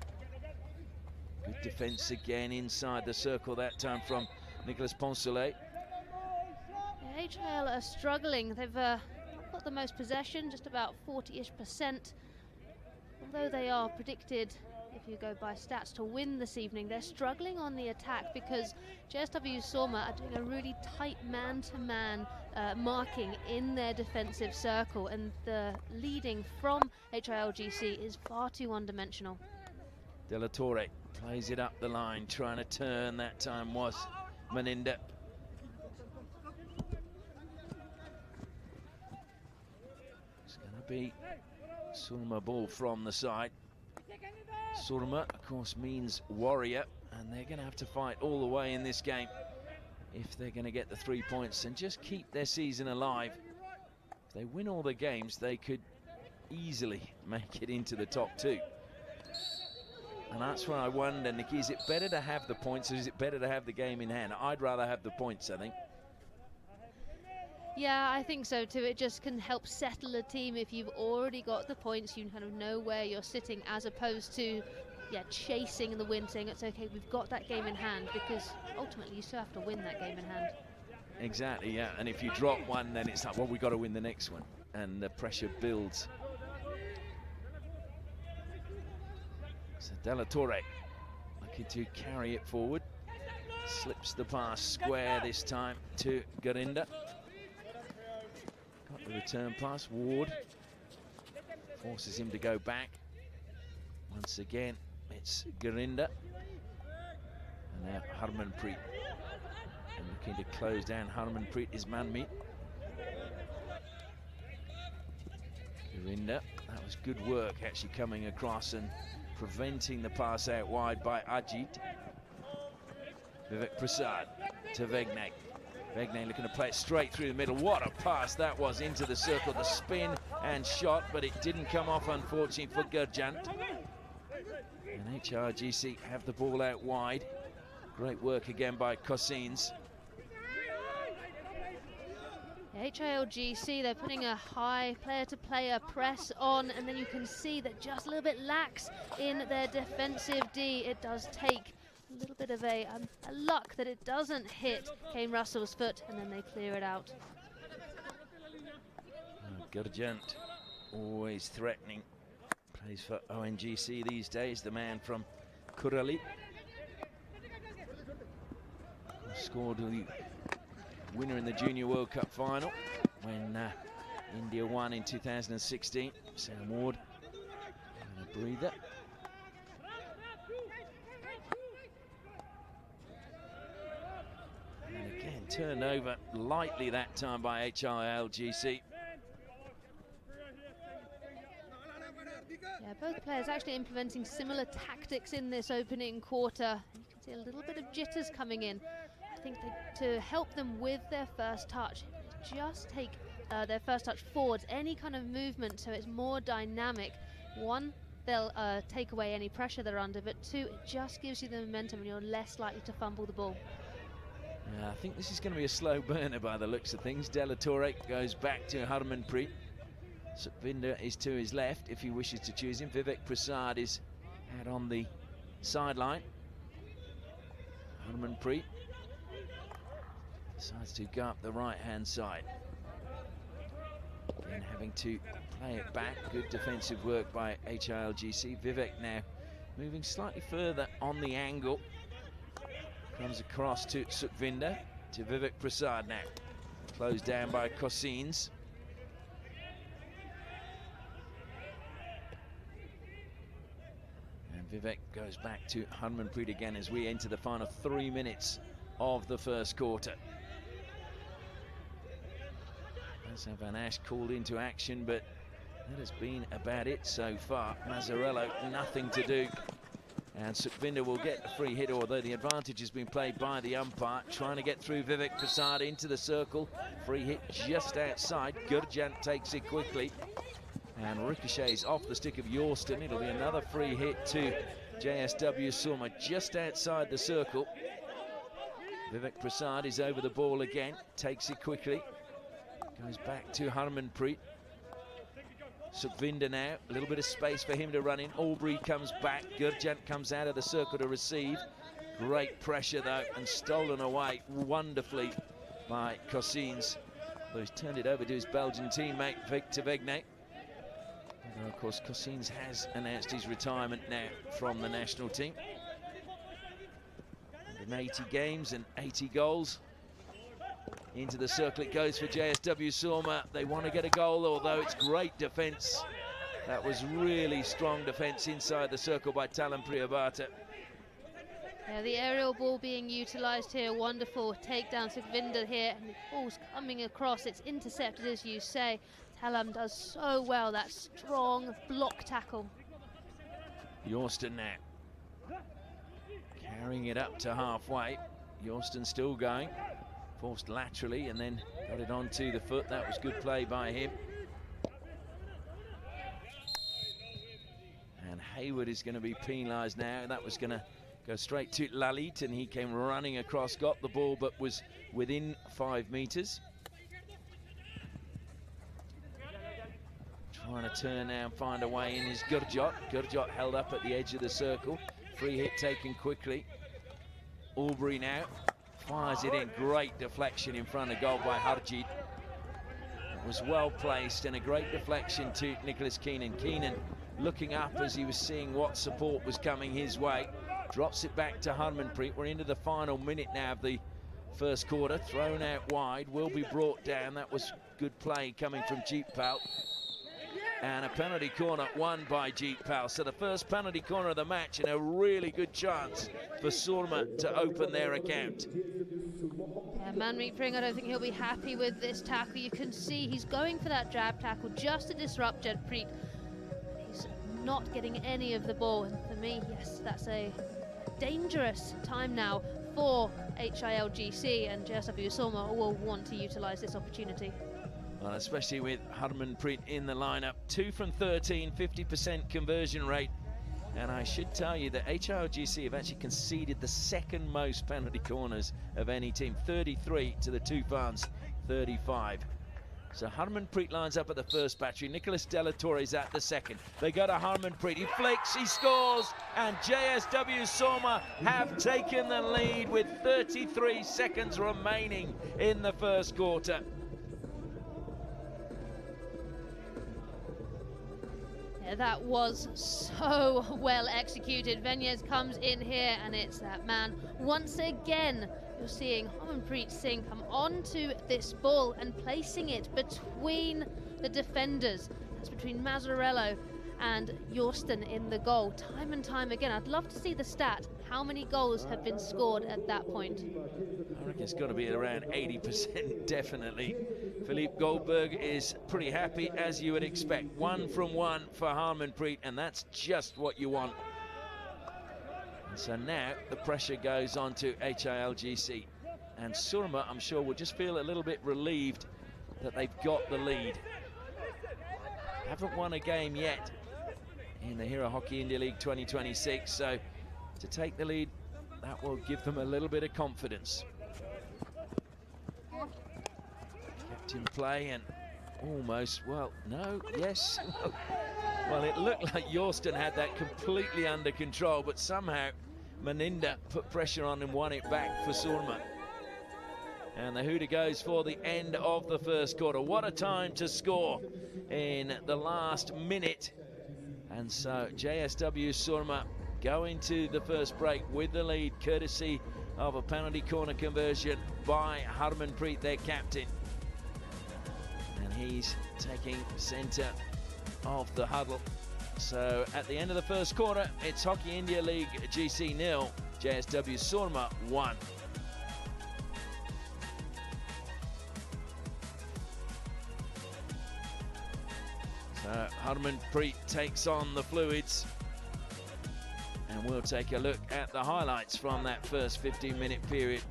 Good defense again inside the circle, that time from Nicolas Poncelet. HIL are struggling. They've got the most possession, just about 40-ish%. Although they are predicted, if you go by stats, to win this evening, they're struggling on the attack because JSW SOORMA are doing a really tight man-to-man marking in their defensive circle, and the leading from HILGC is far too one-dimensional. De La Torre plays it up the line, trying to turn, that time was Meninda. It's going to be SOORMA ball from the side. SOORMA, of course, means warrior, and they're going to have to fight all the way in this game if they're going to get the 3 points and just keep their season alive. If they win all the games, they could easily make it into the top 2. And that's where I wonder, Nikki, is it better to have the points or is it better to have the game in hand? I'd rather have the points, I think. Yeah, I think so too. It just can help settle a team. If you've already got the points, you kind of know where you're sitting, as opposed to chasing the win, saying it's okay, we've got that game in hand, because ultimately you still have to win that game in hand. Exactly, yeah, and if you drop one, then it's like, well, we've got to win the next one, and the pressure builds. So De La Torre looking to carry it forward. Slips the pass square this time to Garinda. Got the return pass. Ward forces him to go back. Once again, it's Garinda. And now Harmanpreet. And looking to close down Harmanpreet is Manmeet. Garinda, that was good work actually coming across and preventing the pass out wide by Ajit. Vivek Prasad to Vegnay. Vegnay looking to play it straight through the middle. What a pass that was into the circle. The spin and shot, but it didn't come off, unfortunately, for Gurjant. And HILGC have the ball out wide. Great work again by Cossins. HILGC, they're putting a high player-to-player press on, and then you can see that just a little bit lax in their defensive D. It does take a little bit of a luck that it doesn't hit Kane Russell's foot, and then they clear it out. Gurjant, always threatening. Plays for ONGC these days, the man from Kurali. Scored the winner in the Junior World Cup final when India won in 2016. Sam Ward, and a breather. And again, turned over lightly that time by HILGC. Yeah, both players actually implementing similar tactics in this opening quarter. And you can see a little bit of jitters coming in. I think to help them with their first touch, just take their first touch forwards, any kind of movement, so it's more dynamic. One, they'll take away any pressure they're under, but two, it just gives you the momentum and you're less likely to fumble the ball. I think this is going to be a slow burner by the looks of things. De La Torre goes back to Harmanpreet. Sukhvinder is to his left if he wishes to choose him. Vivek Prasad is out on the sideline. Harmanpreet decides to go up the right-hand side. Again, having to play it back. Good defensive work by HILGC. Vivek now moving slightly further on the angle. Comes across to Sukhvinder, to Vivek Prasad now. Closed down by Cossins. And Vivek goes back to Harmanpreet again as we enter the final 3 minutes of the first quarter. Van Ash called into action, but that has been about it so far. Mazzarello, nothing to do. And Sukhvinder will get a free hit, although the advantage has been played by the umpire. Trying to get through Vivek Prasad into the circle. Free hit just outside. Gurjant takes it quickly. And ricochets off the stick of Yorston. It'll be another free hit to JSW SOORMA just outside the circle. Vivek Prasad is over the ball again. Takes it quickly. Goes back to Harmanpreet. Sukhvinder now, a little bit of space for him to run in. Aubrey comes back, Gurjant comes out of the circle to receive. Great pressure though, and stolen away wonderfully by Cossins. Though he's turned it over to his Belgian teammate, Victor Vegne. Although of course Cossins has announced his retirement now from the national team. 180 games and 80 goals. Into the circle it goes for JSW SOORMA. They want to get a goal, although it's great defence. That was really strong defence inside the circle by Talan Priyabhata. Yeah, the aerial ball being utilised here, wonderful takedown to Sukhvinder here, and the ball's coming across, it's intercepted as you say. Talam does so well, that strong block tackle. Yorston now. Carrying it up to halfway. Yorston still going. Forced laterally and then got it onto the foot. That was good play by him. And Hayward is going to be penalised now. That was going to go straight to Lalit, and he came running across, got the ball, but was within 5 metres. Trying to turn now and find a way in is Gurjot. Gurjot held up at the edge of the circle. Free hit taken quickly. Aubrey now fires it in. Great deflection in front of goal by Harjit. It was well placed and a great deflection to Nicholas Keenan. Keenan looking up as he was seeing what support was coming his way. Drops it back to Harmanpreet. We're into the final minute now of the first quarter. Thrown out wide, will be brought down. That was good play coming from Jeetpal. And a penalty corner won by Jeetpal. So the first penalty corner of the match, and a really good chance for SOORMA to open their account. Yeah, Manmeet Pring, I don't think he'll be happy with this tackle. You can see he's going for that jab tackle just to disrupt Jedpreet. He's not getting any of the ball, and for me, yes, that's a dangerous time now for HILGC, and JSW SOORMA will want to utilise this opportunity. Well, especially with Harmanpreet in the lineup. 2 from 13, 50% conversion rate. And I should tell you that HILGC have actually conceded the second most penalty corners of any team. 33 to the Tufans, 35. So Harmanpreet lines up at the first battery. Nicholas Delatorre is at the second. They go to Harmanpreet. He flicks, he scores, and JSW SOORMA have taken the lead with 33 seconds remaining in the first quarter. Yeah, that was so well executed. Venyez comes in here, and it's that man once again. You're seeing Harmanpreet Singh come onto this ball and placing it between the defenders. That's between Mazzarello and Yorston in the goal. Time and time again. I'd love to see the stat. How many goals have been scored at that point? I reckon it's got to be around 80%, definitely. Philippe Goldberg is pretty happy, as you would expect. 1 from 1 for Harmanpreet, and that's just what you want. And so now the pressure goes on to HILGC. And SOORMA, I'm sure, will just feel a little bit relieved that they've got the lead. Haven't won a game yet in the Hero Hockey India League 2026, so to take the lead, that will give them a little bit of confidence. Kept in play and almost, well, no, yes. Well, it looked like Yorston had that completely under control, but somehow Maninda put pressure on and won it back for SOORMA. And the hooter goes for the end of the first quarter. What a time to score in the last minute. And so JSW SOORMA going to the first break with the lead, courtesy of a penalty corner conversion by Harmanpreet, their captain. And he's taking centre of the huddle. So at the end of the first quarter, it's Hockey India League GC 0, JSW SOORMA 1. So Harmanpreet takes on the fluids. And we'll take a look at the highlights from that first 15-minute period.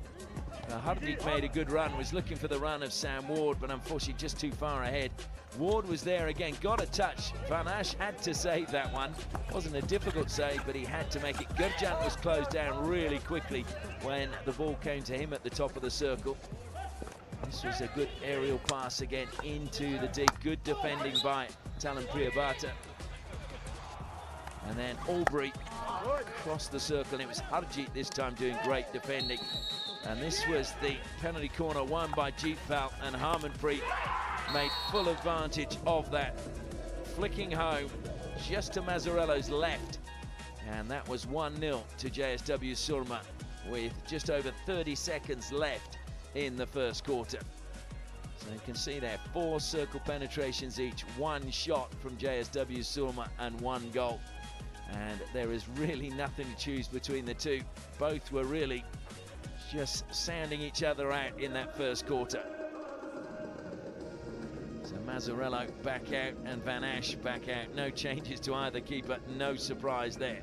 Hardik made a good run, was looking for the run of Sam Ward, but unfortunately just too far ahead. Ward was there again, got a touch. Van Asch had to save that one. Wasn't a difficult save, but he had to make it. Gurjant was closed down really quickly when the ball came to him at the top of the circle. This was a good aerial pass again into the deep. Good defending by Talan Priyabata. And then Albury crossed the circle, and it was Harjeet this time doing great defending. And this was the penalty corner won by Jeetpal, and Harmanpreet made full advantage of that, flicking home just to Mazzarello's left. And that was 1-0 to JSW Surma with just over 30 seconds left in the first quarter. So you can see there, 4 circle penetrations each, 1 shot from JSW Surma and 1 goal. And there is really nothing to choose between the two. Both were really just sounding each other out in that first quarter. So Mazzarello back out and Van Ash back out. No changes to either keeper, no surprise there.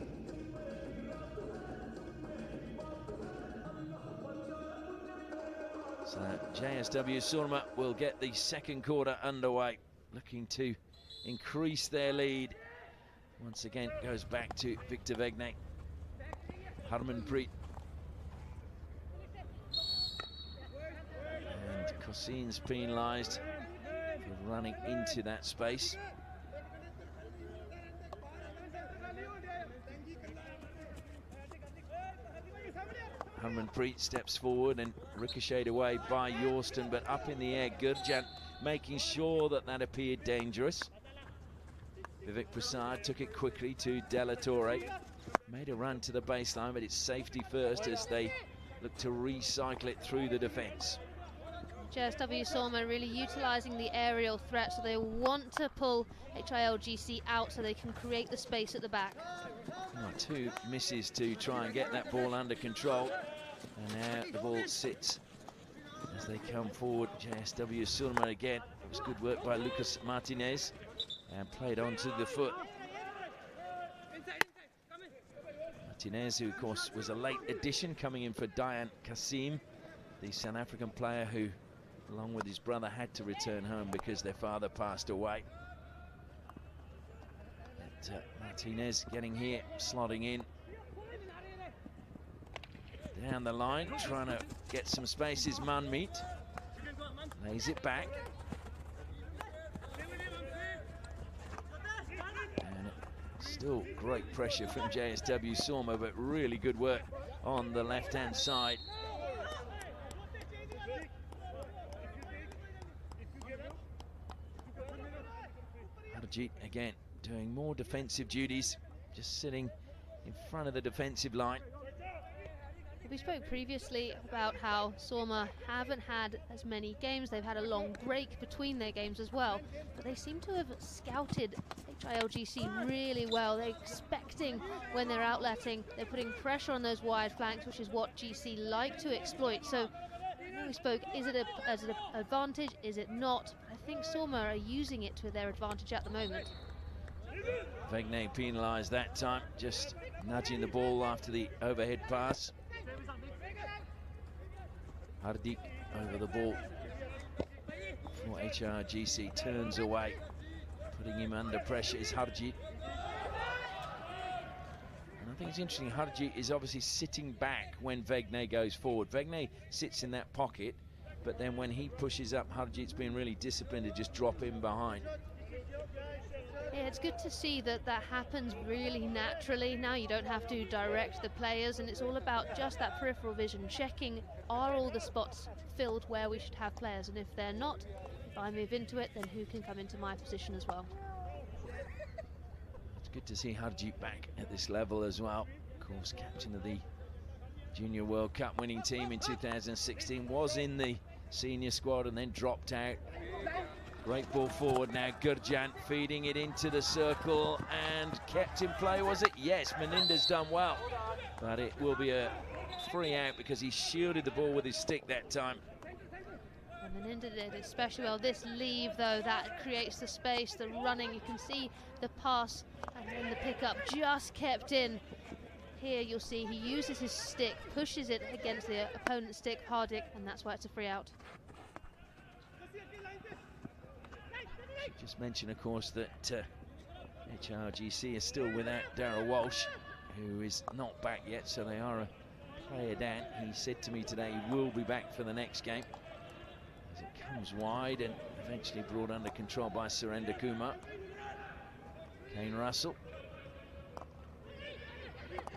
So JSW Surma will get the second quarter underway, looking to increase their lead. Once again, goes back to Victor Vegne. Harmanpreet. And Kosin's penalised for running into that space. Harmanpreet steps forward and ricocheted away by Yorston, but up in the air, Gurjan making sure that that appeared dangerous. Vivek Prasad took it quickly to De La Torre. Made a run to the baseline, but it's safety first as they look to recycle it through the defence. JSW Surma really utilising the aerial threat, so they want to pull HILGC out so they can create the space at the back. Oh, 2 misses to try and get that ball under control. And now the ball sits as they come forward. JSW Surma again. It was good work by Lucas Martinez and played onto the foot. Martinez, who of course was a late addition, coming in for Dayan Kasim, the South African player who, along with his brother, had to return home because their father passed away. But, Martinez getting here, slotting in. Down the line, trying to get some space is Manmeet. Lays it back. And still great pressure from JSW Surma, but really good work on the left-hand side. Harjeet again doing more defensive duties, just sitting in front of the defensive line. We spoke previously about how Surma haven't had as many games. They've had a long break between their games as well, but they seem to have scouted HILGC really well. They're expecting when they're outletting, they're putting pressure on those wide flanks, which is what GC like to exploit. So we spoke, is it an advantage, is it not? I think Surma are using it to their advantage at the moment. Vegne penalised that time, just nudging the ball after the overhead pass. Hardik over the ball for HRGC, turns away. Putting him under pressure is Harjeet. And I think it's interesting, Harjeet is obviously sitting back when Vegne goes forward. Vegne sits in that pocket, but then when he pushes up, Harjeet's been really disciplined to just drop in behind. Yeah, it's good to see that that happens really naturally. Now you don't have to direct the players, and it's all about just that peripheral vision, checking are all the spots filled where we should have players, and if they're not, if I move into it, then who can come into my position as well. It's good to see Harjeet back at this level as well. Of course, captain of the Junior World Cup winning team in 2016, was in the senior squad and then dropped out. Great ball forward now, Gurjan feeding it into the circle and kept in play, was it? Yes, Meninda's done well, but it will be a free out because he shielded the ball with his stick that time. And Meninda did especially well. This leave though, that creates the space, the running, you can see the pass and then the pickup just kept in. Here you'll see he uses his stick, pushes it against the opponent's stick, Hardik, and that's why it's a free out. Just mention, of course, that HRGC is still without Darryl Walsh, who is not back yet, so they are a player down. He said to me today he will be back for the next game. As Comes wide and eventually brought under control by Surrender Kumar. Kane Russell.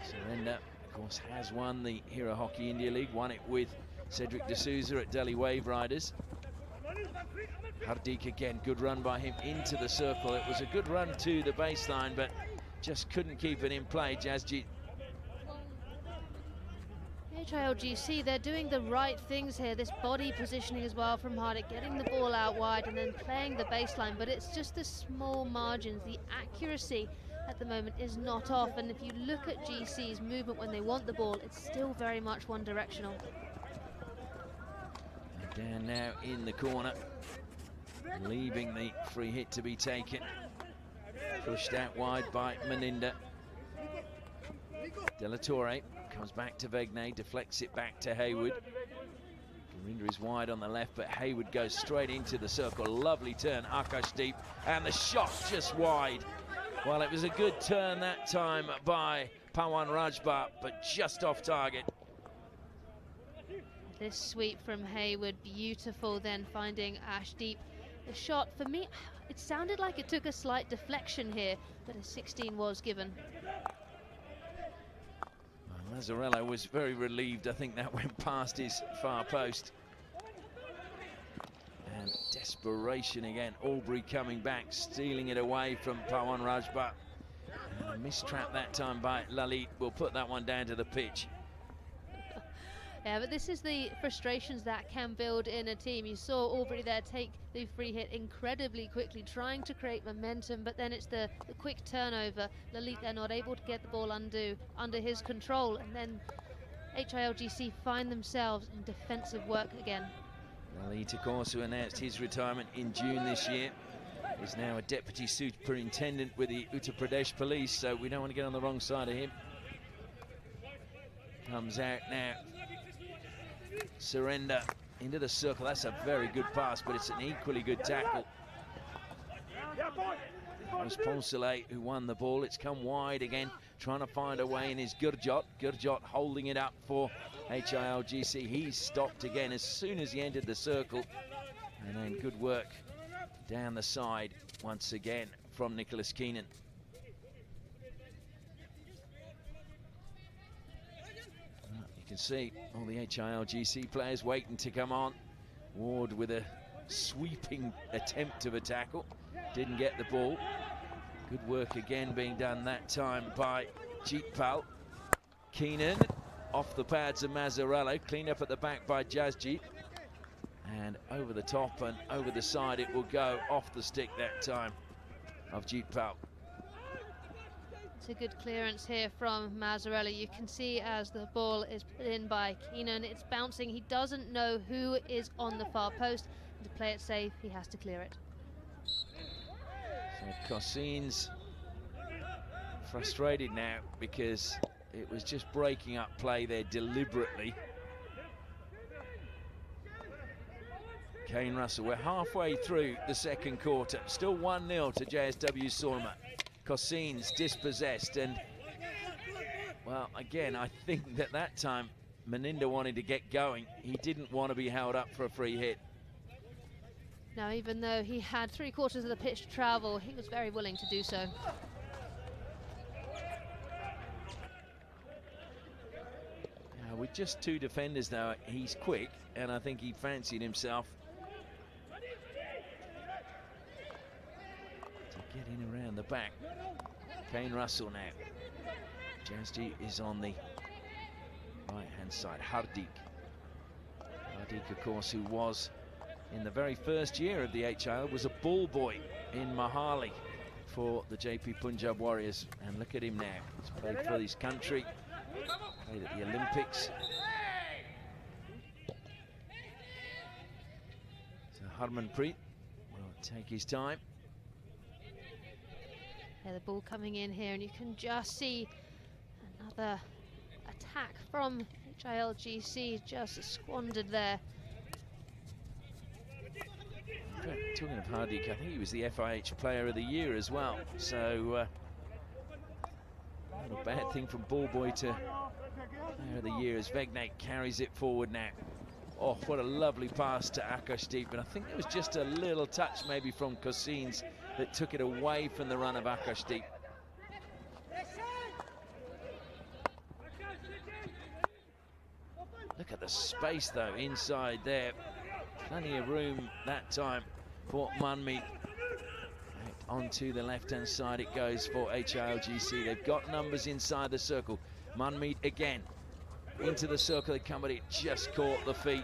Surrender, of course, has won the Hero Hockey India League, won it with Cedric D'Souza at Delhi Wave Riders. Hardik again, good run by him into the circle. It was a good run to the baseline, but just couldn't keep it in play. Jasjit. HILGC, they're doing the right things here. This body positioning as well from Hardik, getting the ball out wide and then playing the baseline, but it's just the small margins. The accuracy at the moment is not off, and if you look at GC's movement when they want the ball, it's still very much one directional. Dan now in the corner, leaving the free hit to be taken. Pushed out wide by Meninda. De La Torre comes back to Vegnay, deflects it back to Haywood. Gurinder is wide on the left, but Haywood goes straight into the circle. Lovely turn, Akashdeep, and the shot just wide. Well, it was a good turn that time by Pawan Rajbhat, but just off target. This sweep from Haywood, beautiful, then finding Ashdeep. The shot, for me, it sounded like it took a slight deflection here, but a 16 was given. Mazzarello was very relieved. I think that went past his far post. And desperation again. Albury coming back, stealing it away from Pawan Rajbhat. And a mistrap that time by Lalit will put that one down to the pitch. Yeah, but this is the frustrations that can build in a team. You saw Albury there take the free hit incredibly quickly, trying to create momentum, but then it's the quick turnover. Lalit, they're not able to get the ball under his control, and then HILGC find themselves in defensive work again. Lalit, of course, who announced his retirement in June this year, is now a deputy superintendent with the Uttar Pradesh Police, so we don't want to get on the wrong side of him. Comes out now. Surrender into the circle. That's a very good pass, but it's an equally good tackle. It was Poncelet who won the ball. It's come wide again, trying to find a way in his Gurjot. Gurjot holding it up for HILGC. He's stopped again as soon as he entered the circle. And then good work down the side once again from Nicholas Keenan. You can see all the HILGC players waiting to come on. Ward with a sweeping attempt of a tackle. Didn't get the ball. Good work again being done that time by Jeetpal. Keenan off the pads of Mazzarello. Cleaned up at the back by Jasjit. And over the top and over the side it will go, off the stick that time of Jeetpal. It's a good clearance here from Mazzarello. You can see as the ball is put in by Keenan, it's bouncing. He doesn't know who is on the far post. And to play it safe, he has to clear it. So Cossin's frustrated now because it was just breaking up play there deliberately. Kane Russell, we're halfway through the second quarter. Still 1-0 to JSW SOORMA. Cossin's dispossessed, and well, again, I think that time Meninda wanted to get going. He didn't want to be held up for a free hit. Now, even though he had 3/4 of the pitch to travel, he was very willing to do so. With just two defenders now, he's quick, and I think he fancied himself to get in around the back. Kane Russell now. Jasjit is on the right-hand side. Hardik, of course, who was in the very first year of the HIL, was a ball boy in Mohali for the JP Punjab Warriors. And look at him now. He's played for his country, played at the Olympics. So Harmanpreet will take his time. Yeah, the ball coming in here, and you can just see another attack from HILGC just squandered there. Talking of Hardik, I think he was the FIH Player of the Year as well. So not a bad thing from ball boy to Player of the Year as Vegnate carries it forward now. Oh, what a lovely pass to Akashdeep. And I think there was just a little touch maybe from Cossins that took it away from the run of Akashdeep. Look at the space, though, inside there. Plenty of room that time for Manmeet. Right onto the left-hand side it goes for HILGC. They've got numbers inside the circle. Manmeet again. Into the circle they come, but it just caught the feet.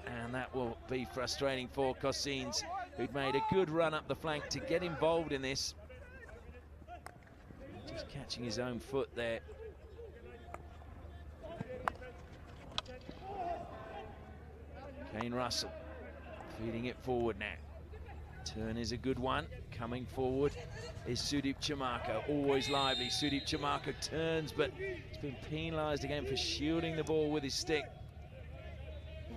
And that will be frustrating for Cossins, who'd made a good run up the flank to get involved in this. Just catching his own foot there. Kane Russell feeding it forward now. Turn is a good one. Coming forward is Sudeep Chamaka, always lively. Sudeep Chamaka turns, but he's been penalised again for shielding the ball with his stick.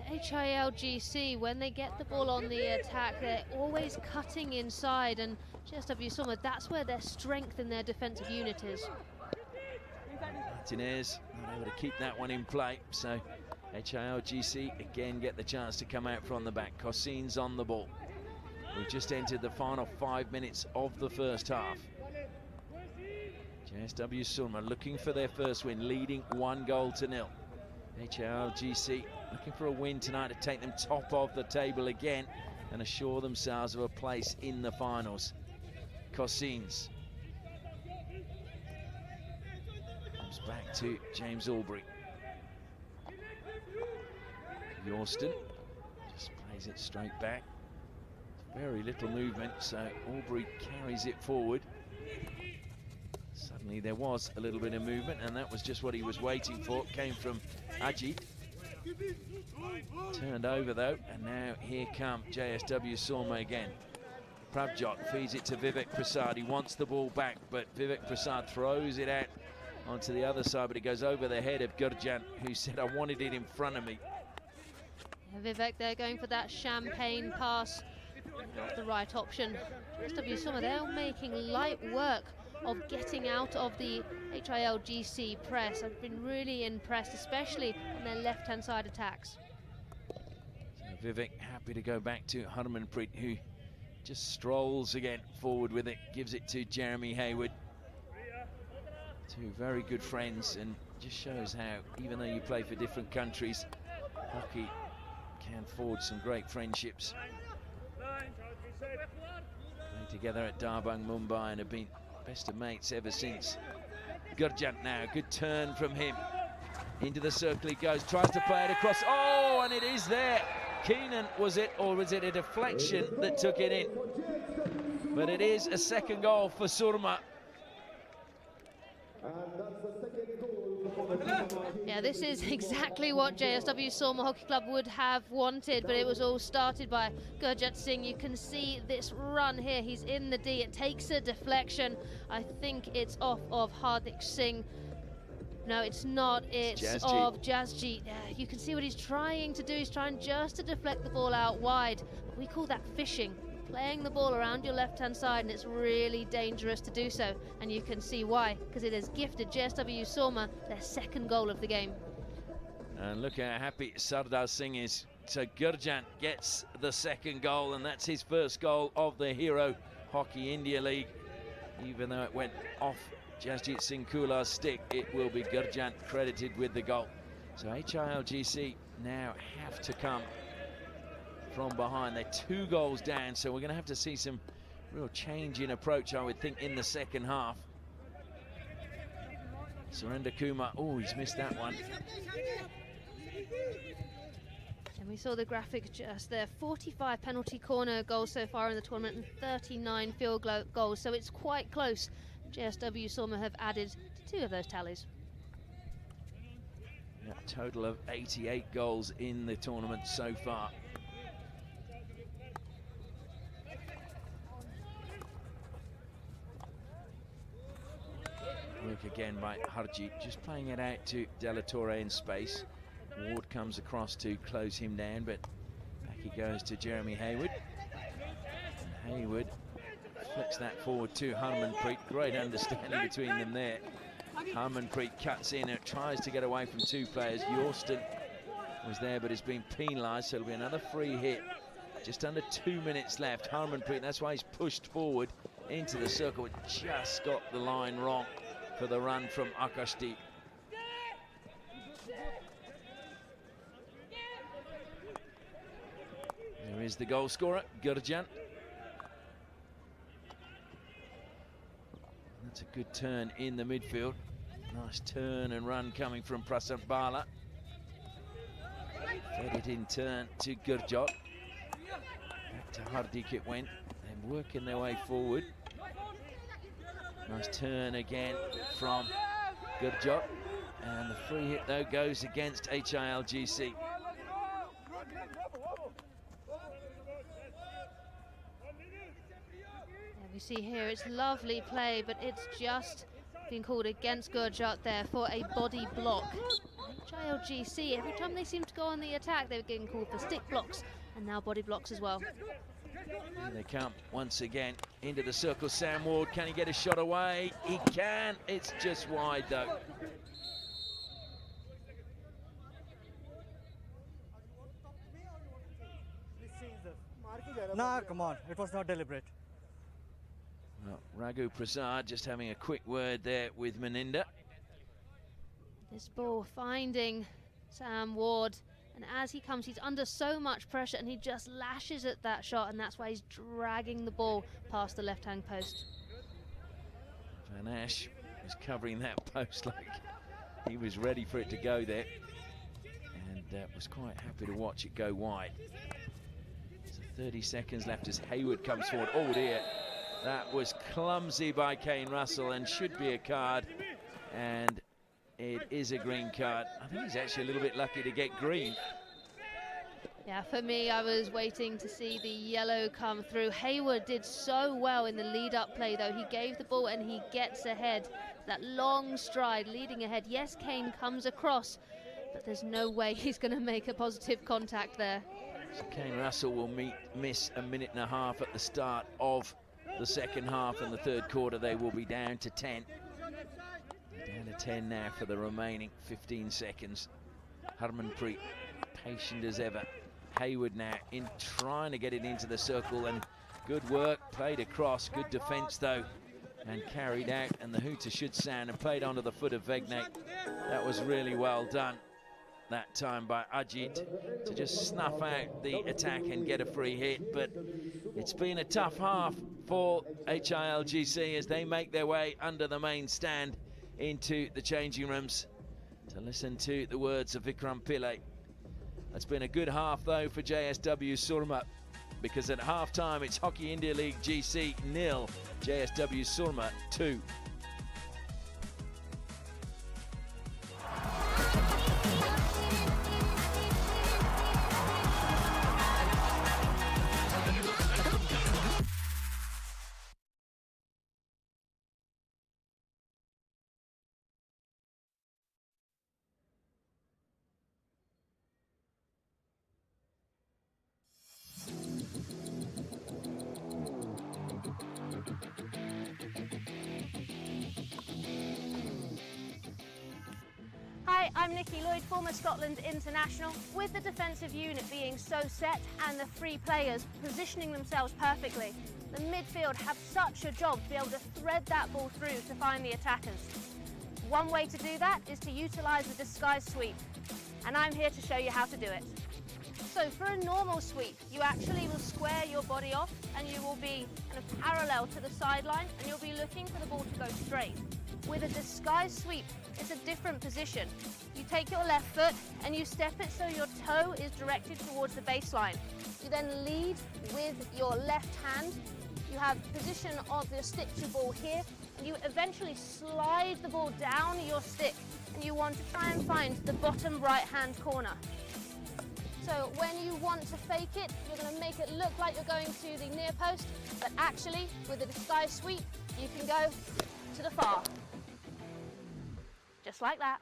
HILGC, when they get the ball on the attack, they're always cutting inside, and JSW SOORMA, that's where their strength in their defensive unit is. Martinez not able to keep that one in play, so HILGC again get the chance to come out from the back. Cossins on the ball. We've just entered the final 5 minutes of the first half. JSW SOORMA looking for their first win, leading 1-0. HILGC looking for a win tonight to take them top of the table again and assure themselves of a place in the finals. Cossins comes back to James Albury. Yorston just plays it straight back. Very little movement, so Albury carries it forward. Suddenly there was a little bit of movement, and that was just what he was waiting for. It came from Ajit. Turned over though, and now here come JSW SOORMA again. Prabjot feeds it to Vivek Prasad. He wants the ball back, but Vivek Prasad throws it out onto the other side, but it goes over the head of Gurjant, who said, I wanted it in front of me. Yeah, Vivek, they're going for that champagne pass. Not the right option. JSW SOORMA, they're making light work of getting out of the HILGC press. I've been really impressed, especially on their left-hand side attacks. So Vivek happy to go back to Harmanpreet, who just strolls again forward with it, gives it to Jeremy Hayward. Two very good friends, and just shows how, even though you play for different countries, hockey can forge some great friendships. Played together at Darbang, Mumbai, and have been best of mates ever since. Gurjant now, good turn from him. Into the circle he goes, tries to play it across. Oh, and it is there. Keenan, was it, or was it a deflection that took it in? But it is a second goal for SOORMA. Yeah, this is exactly what JSW SOORMA Hockey Club would have wanted, but it was all started by Gurjant Singh. You can see this run here. He's in the D. It takes a deflection. I think it's off of Hardik Singh. No, it's not. It's of Jasjeet. Yeah, you can see what he's trying to do. He's trying just to deflect the ball out wide. We call that fishing. Playing the ball around your left-hand side, and it's really dangerous to do so. And you can see why, because it has gifted JSW SOORMA their second goal of the game. And look how happy Sardar Singh is. So Gurjant gets the second goal, and that's his first goal of the Hero Hockey India League. Even though it went off Jasjeet Singh Kula's stick, it will be Gurjant credited with the goal. So HILGC now have to come from behind. They're 2 goals down, so we're going to have to see some real change in approach, I would think, in the second half. Surrender Kumar, oh, he's missed that one. And we saw the graphic just there. 45 penalty corner goals so far in the tournament and 39 field goals, so it's quite close. JSW SOORMA have added to 2 of those tallies. Yeah, a total of 88 goals in the tournament so far. Work again by Harjeet, just playing it out to Delatorre in space. Ward comes across to close him down, but back he goes to Jeremy Hayward. And Hayward flicks that forward to Harmanpreet. Great understanding between them there. Harmanpreet cuts in and tries to get away from 2 players. Yorston was there, but it's been penalised, so it'll be another free hit. Just under 2 minutes left. Harmanpreet, that's why he's pushed forward into the circle. Just got the line wrong for the run from Akashdeep. There is the goal scorer, Gurjan. That's a good turn in the midfield. Nice turn and run coming from Prasad Bala. Fed it in turn to Gurjot. Back to Hardik it went. They're working their way forward. Nice turn again from Gurjot. And the free hit, though, goes against HILGC. We see here it's lovely play, but it's just been called against Gurjot there for a body block. HILGC, every time they seem to go on the attack, they were getting called for stick blocks, and now body blocks as well. Here they come once again into the circle. Sam Ward, can he get a shot away? He can. It's just wide, though. Nah, come on, it was not deliberate. Well, Raghu Prasad just having a quick word there with Meninda. This ball finding Sam Ward, and as he comes, he's under so much pressure, and he just lashes at that shot, and that's why he's dragging the ball past the left-hand post. Van Ash was covering that post like he was ready for it to go there, and was quite happy to watch it go wide. So 30 seconds left as Hayward comes forward. Oh dear. That was clumsy by Kane Russell and should be a card, and it is a green card. I think he's actually a little bit lucky to get green. Yeah, for me, I was waiting to see the yellow come through. Hayward did so well in the lead-up play, though. He gave the ball and he gets ahead. That long stride leading ahead. Yes, Kane comes across, but there's no way he's going to make a positive contact there. So Kane Russell will miss a minute and a half at the start of the second half, and the third quarter they will be down to 10. Down to 10 now for the remaining 15 seconds. Harmanpreet patient as ever. Hayward now in trying to get it into the circle, and good work, played across, good defence though, and carried out, and the hooter should sound, and played onto the foot of Vegnate. That was really well done that time by Ajit to just snuff out the attack and get a free hit, but it's been a tough half for HILGC as they make their way under the main stand into the changing rooms to listen to the words of Vikram Pillai. It's been a good half though for JSW Surma, because at half-time it's Hockey India League GC 0, JSW Surma 2. Hi, I'm Nikki Lloyd, former Scotland international. With the defensive unit being so set and the three players positioning themselves perfectly, the midfield have such a job to be able to thread that ball through to find the attackers. One way to do that is to utilise the disguise sweep, and I'm here to show you how to do it. So for a normal sweep, you actually will square your body off and you will be kind of parallel to the sideline, and you'll be looking for the ball to go straight. With a disguise sweep, it's a different position. You take your left foot and you step it so your toe is directed towards the baseline. You then lead with your left hand. You have position of your stick to ball here, and you eventually slide the ball down your stick, and you want to try and find the bottom right-hand corner. So when you want to fake it, you're going to make it look like you're going to the near post, but actually, with a disguise sweep, you can go to the far. Just like that.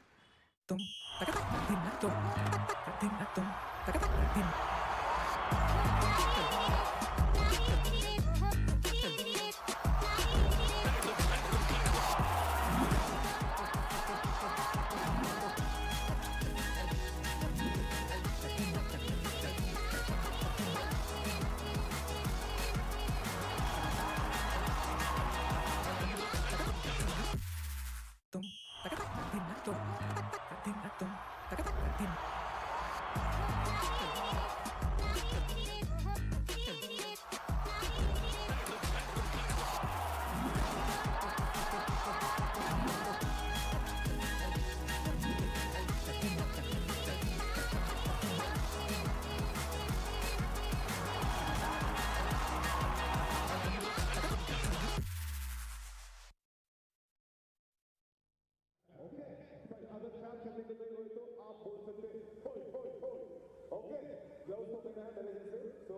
मेरे से तो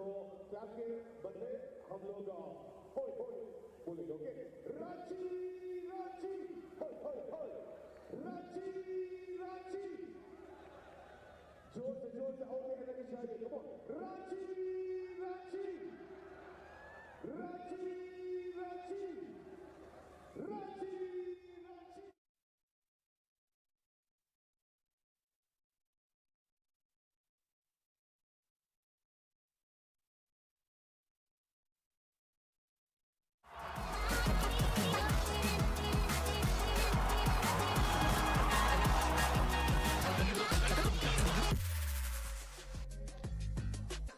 class के बदले हम लोग होय होय बोलेंगे ओके रांची रांची होय होय होय रांची रांची जोर से और कहना चाहिए come on Ranchi Ranchi Ranchi Ranchi Ranchi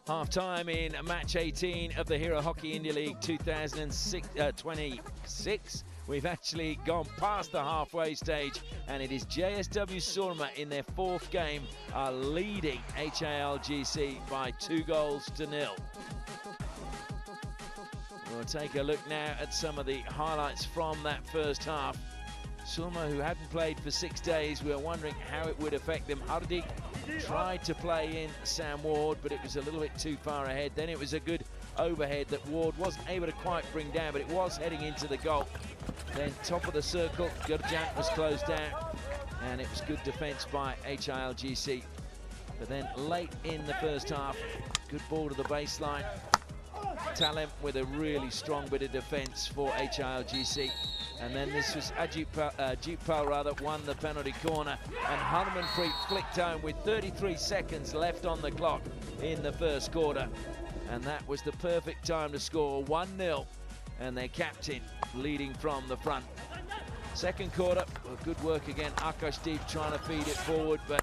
Half-time in match 18 of the Hero Hockey India League 2026. We've actually gone past the halfway stage, and it is JSW SOORMA in their fourth game are leading HILGC by 2-0. We'll take a look now at some of the highlights from that first half. SOORMA, who hadn't played for 6 days, we were wondering how it would affect them. Hardik tried to play in Sam Ward, but it was a little bit too far ahead. Then it was a good overhead that Ward wasn't able to quite bring down, but it was heading into the goal. Then top of the circle, Gurjant was closed down, and it was good defence by HILGC. But then late in the first half, good ball to the baseline. Talem with a really strong bit of defence for HILGC. And then this was Jeetpal won the penalty corner, and Harmanpreet flicked home with 33 seconds left on the clock in the first quarter. And that was the perfect time to score 1-0, and their captain leading from the front. Second quarter, well, good work again. Akashdeep trying to feed it forward, but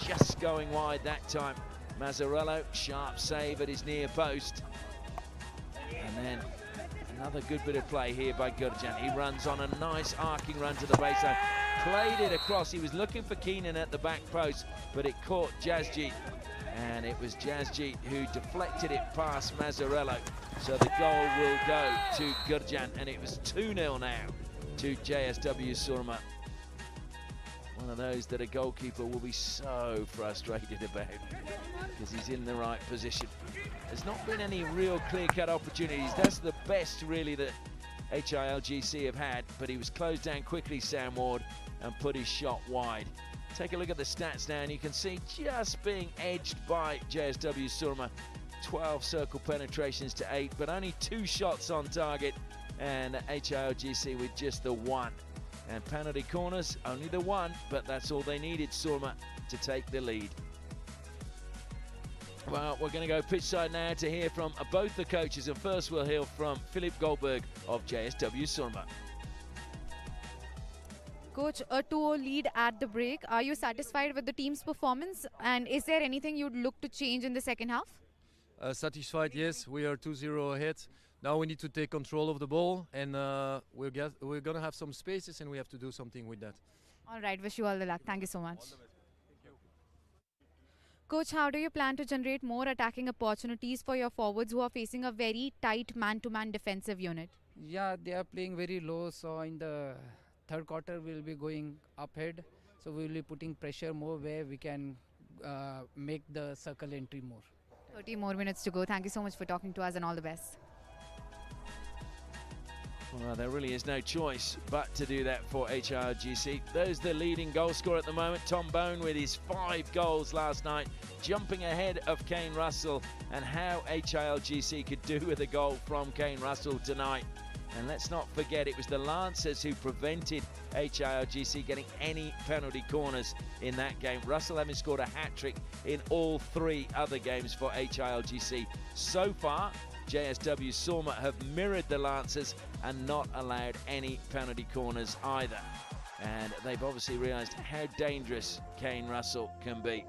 just going wide that time. Mazzarello, sharp save at his near post. And then another good bit of play here by Gurjant. He runs on a nice arcing run to the baseline. Played it across. He was looking for Keenan at the back post, but it caught Jasjeet. And it was Jasjeet who deflected it past Mazzarello. So the goal will go to Gurjant, and it was 2-0 now to JSW SOORMA. One of those that a goalkeeper will be so frustrated about because he's in the right position. There's not been any real clear-cut opportunities. That's the best, really, that HILGC have had, but he was closed down quickly, Sam Ward, and put his shot wide. Take a look at the stats now, and you can see just being edged by JSW SOORMA. 12 circle penetrations to 8, but only 2 shots on target, and HILGC with just the 1. And penalty corners, only the 1, but that's all they needed, SOORMA, to take the lead. Well, we're going to go pitch side now to hear from both the coaches, and first we'll hear from Philip Goldberg of JSW SOORMA. Coach, a 2-0 lead at the break. Are you satisfied with the team's performance? And is there anything you'd look to change in the second half? Satisfied, yes. We are 2-0 ahead. Now we need to take control of the ball, and we're going to have some spaces, and we have to do something with that. All right, wish you all the luck. Thank you so much. Coach, how do you plan to generate more attacking opportunities for your forwards who are facing a very tight man-to-man defensive unit? Yeah, they are playing very low, so in the third quarter we'll be going up ahead. So we will be putting pressure more where we can make the circle entry more. 30 more minutes to go. Thank you so much for talking to us, and all the best. Well, there really is no choice but to do that for HILGC. There's the leading goal scorer at the moment, Tom Bone, with his 5 goals last night, jumping ahead of Kane Russell, and how HILGC could do with a goal from Kane Russell tonight. And let's not forget, it was the Lancers who prevented HILGC getting any penalty corners in that game. Russell having scored a hat-trick in all 3 other games for HILGC. So far, JSW SOORMA have mirrored the Lancers and not allowed any penalty corners either. And they've obviously realised how dangerous Kane Russell can be.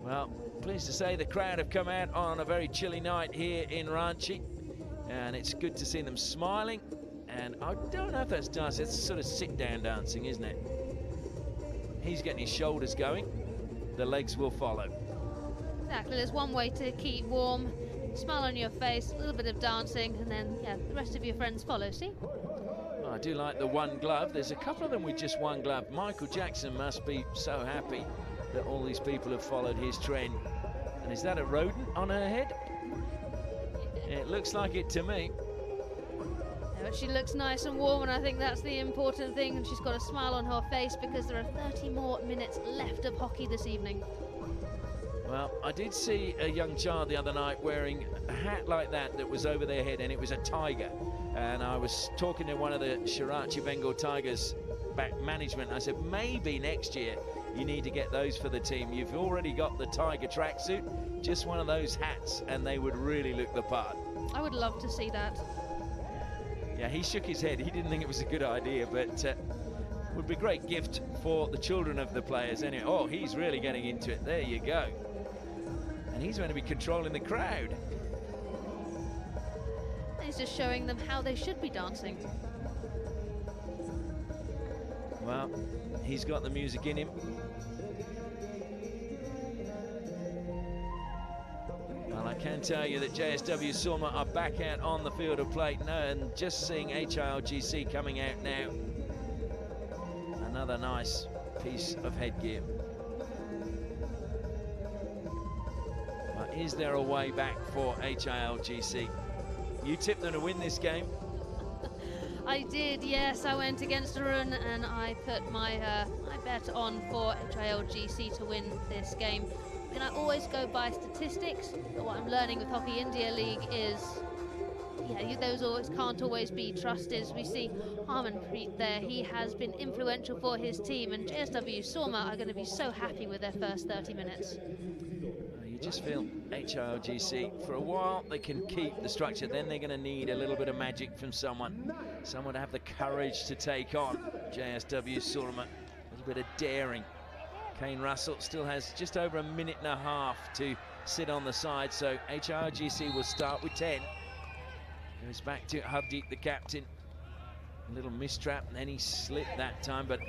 Well, pleased to say the crowd have come out on a very chilly night here in Ranchi. And it's good to see them smiling. And I don't know if that's dancing, it's sort of sit-down dancing, isn't it? He's getting his shoulders going. The legs will follow. Exactly, there's one way to keep warm. Smile on your face, a little bit of dancing, and then, yeah, the rest of your friends follow, see? Well, I do like the one glove. There's a couple of them with just one glove. Michael Jackson must be so happy that all these people have followed his trend. And is that a rodent on her head? It looks like it to me. Yeah, but she looks nice and warm, and I think that's the important thing. And she's got a smile on her face because there are 30 more minutes left of hockey this evening. Well, I did see a young child the other night wearing a hat like that was over their head, and it was a tiger. And I was talking to one of the Shirachi Bengal Tigers back management. I said, maybe next year you need to get those for the team. You've already got the tiger tracksuit, just one of those hats, and they would really look the part. I would love to see that. Yeah, he shook his head. He didn't think it was a good idea, but would be a great gift for the children of the players anyway. Oh, he's really getting into it. There you go. And he's going to be controlling the crowd. He's just showing them how they should be dancing. Well, he's got the music in him. Well, I can tell you that JSW SOORMA are back out on the field of play. No, and just seeing HILGC coming out now. Another nice piece of headgear. But is there a way back for HILGC? You tipped them to win this game. I did, yes. I went against Arun and I put my bet on for HILGC to win this game. And I always go by statistics, but what I'm learning with Hockey India League is, yeah, those always can't always be trusted. We see Harmanpreet there. He has been influential for his team, and JSW SOORMA are going to be so happy with their first 30 minutes. You just feel HILGC, for a while they can keep the structure, then they're going to need a little bit of magic from someone to have the courage to take on JSW SOORMA. A little bit of daring. Kane Russell still has just over a minute and a half to sit on the side, so HILGC will start with 10. Goes back to Hardeep, the captain. A little mistrap, and then he slipped that time, but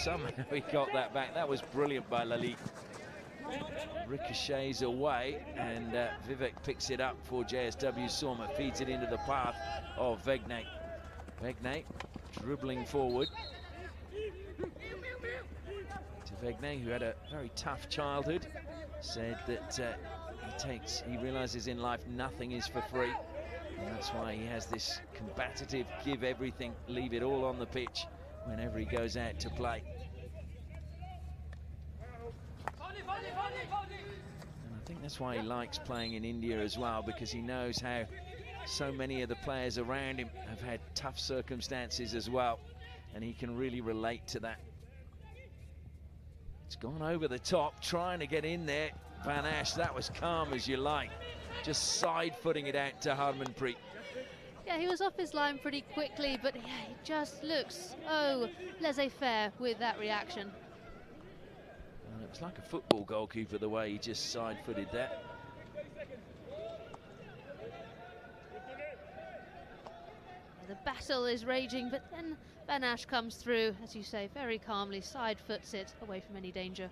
somehow he got that back. That was brilliant by Lalit. Ricochets away, and Vivek picks it up for JSW SOORMA, feeds it into the path of Vegnay. Vegnay dribbling forward to Vegnay, who had a very tough childhood, said that he realizes in life nothing is for free, and that's why he has this combative, give everything, leave it all on the pitch whenever he goes out to play. And I think that's why he likes playing in India as well, because he knows how so many of the players around him have had tough circumstances as well, and he can really relate to that. It's gone over the top, trying to get in there. Van Ash, that was calm as you like, just side-footing it out to Harmanpreet. Yeah, he was off his line pretty quickly, but yeah, he just looks, laissez-faire with that reaction. Well, it was like a football goalkeeper the way he just side-footed that. The battle is raging, but then Van Ash comes through, as you say, very calmly, side foots it away from any danger.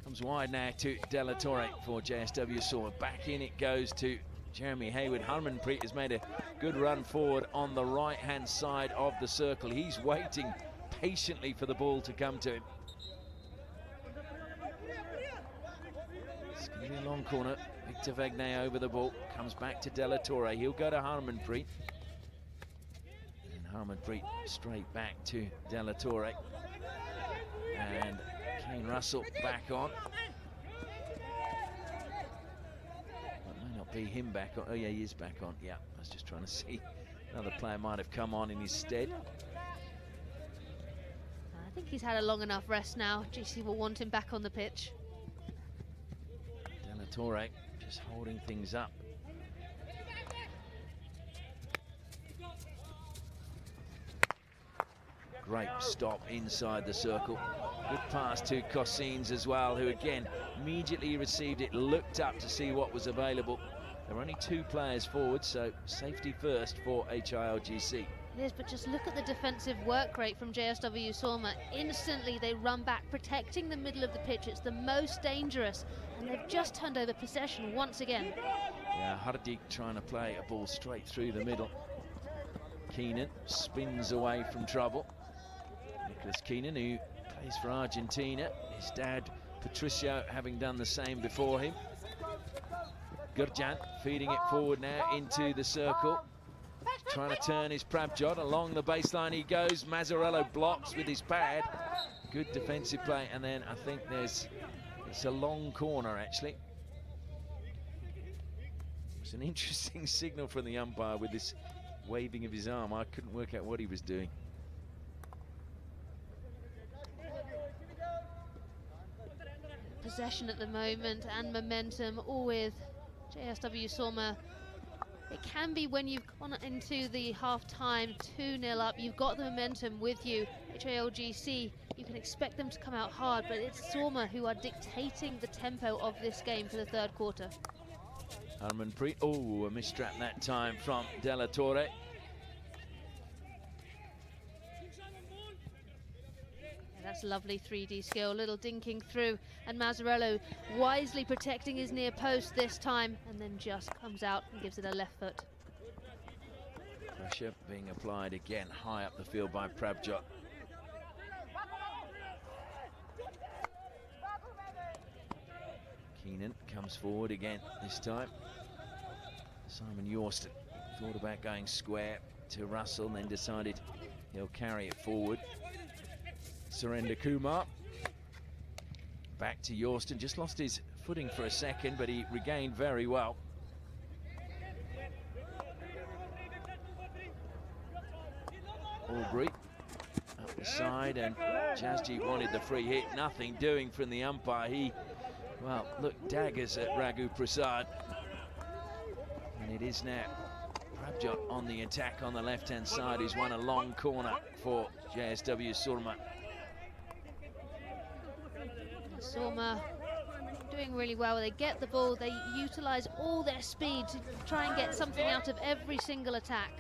Comes wide now to De La Torre for JSW SOORMA. Back in it goes to Jeremy Hayward. Harmanpreet has made a good run forward on the right-hand side of the circle. He's waiting patiently for the ball to come to him. It's going to be a long corner. Victor Vegnay over the ball, comes back to De La Torre. He'll go to Harmanpreet. And Harmanpreet straight back to De La Torre. And Kane Russell back on. It may not be him back on. Oh yeah, he is back on. Yeah, I was just trying to see. Another player might have come on in his stead. I think he's had a long enough rest now. GC will want him back on the pitch. De La Torre just holding things up. Great stop inside the circle. Good pass to Cossines as well, who again immediately received it, looked up to see what was available. There are only two players forward, so safety first for HILGC. It is, but just look at the defensive work rate from JSW SOORMA. Instantly they run back, protecting the middle of the pitch. It's the most dangerous, and they've just turned over possession once again. Yeah, Hardeep trying to play a ball straight through the middle. Keenan spins away from trouble. Nicholas Keenan, who plays for Argentina. His dad Patricio having done the same before him. Gurjan feeding it forward now into the circle. Trying to turn his Prabjot. Along the baseline he goes. Mazzarello blocks with his pad. Good defensive play, and then I think it's a long corner actually. It's an interesting signal from the umpire with this waving of his arm. I couldn't work out what he was doing. Possession at the moment and momentum, all with JSW SOORMA. It can be when you've gone into the half-time 2-0 up, you've got the momentum with you. HILGC, you can expect them to come out hard, but it's SOORMA who are dictating the tempo of this game for the third quarter. Harmanpreet, oh, a mistrap that time from Della Torre. That's lovely 3D skill, little dinking through, and Mazzarello wisely protecting his near post this time, and then just comes out and gives it a left foot. Pressure being applied again high up the field by Prabjot. Keenan comes forward again this time. Simon Yorston thought about going square to Russell, then decided he'll carry it forward. Surrender Kumar. Back to Yorston, just lost his footing for a second, but he regained very well. Aubrey up the side, and Jasjeet wanted the free hit. Nothing doing from the umpire. Well, look, daggers at Raghu Prasad. And it is now Prabjot on the attack on the left-hand side, who's won a long corner for JSW SOORMA. SOORMA doing really well. They get the ball, they utilize all their speed to try and get something out of every single attack.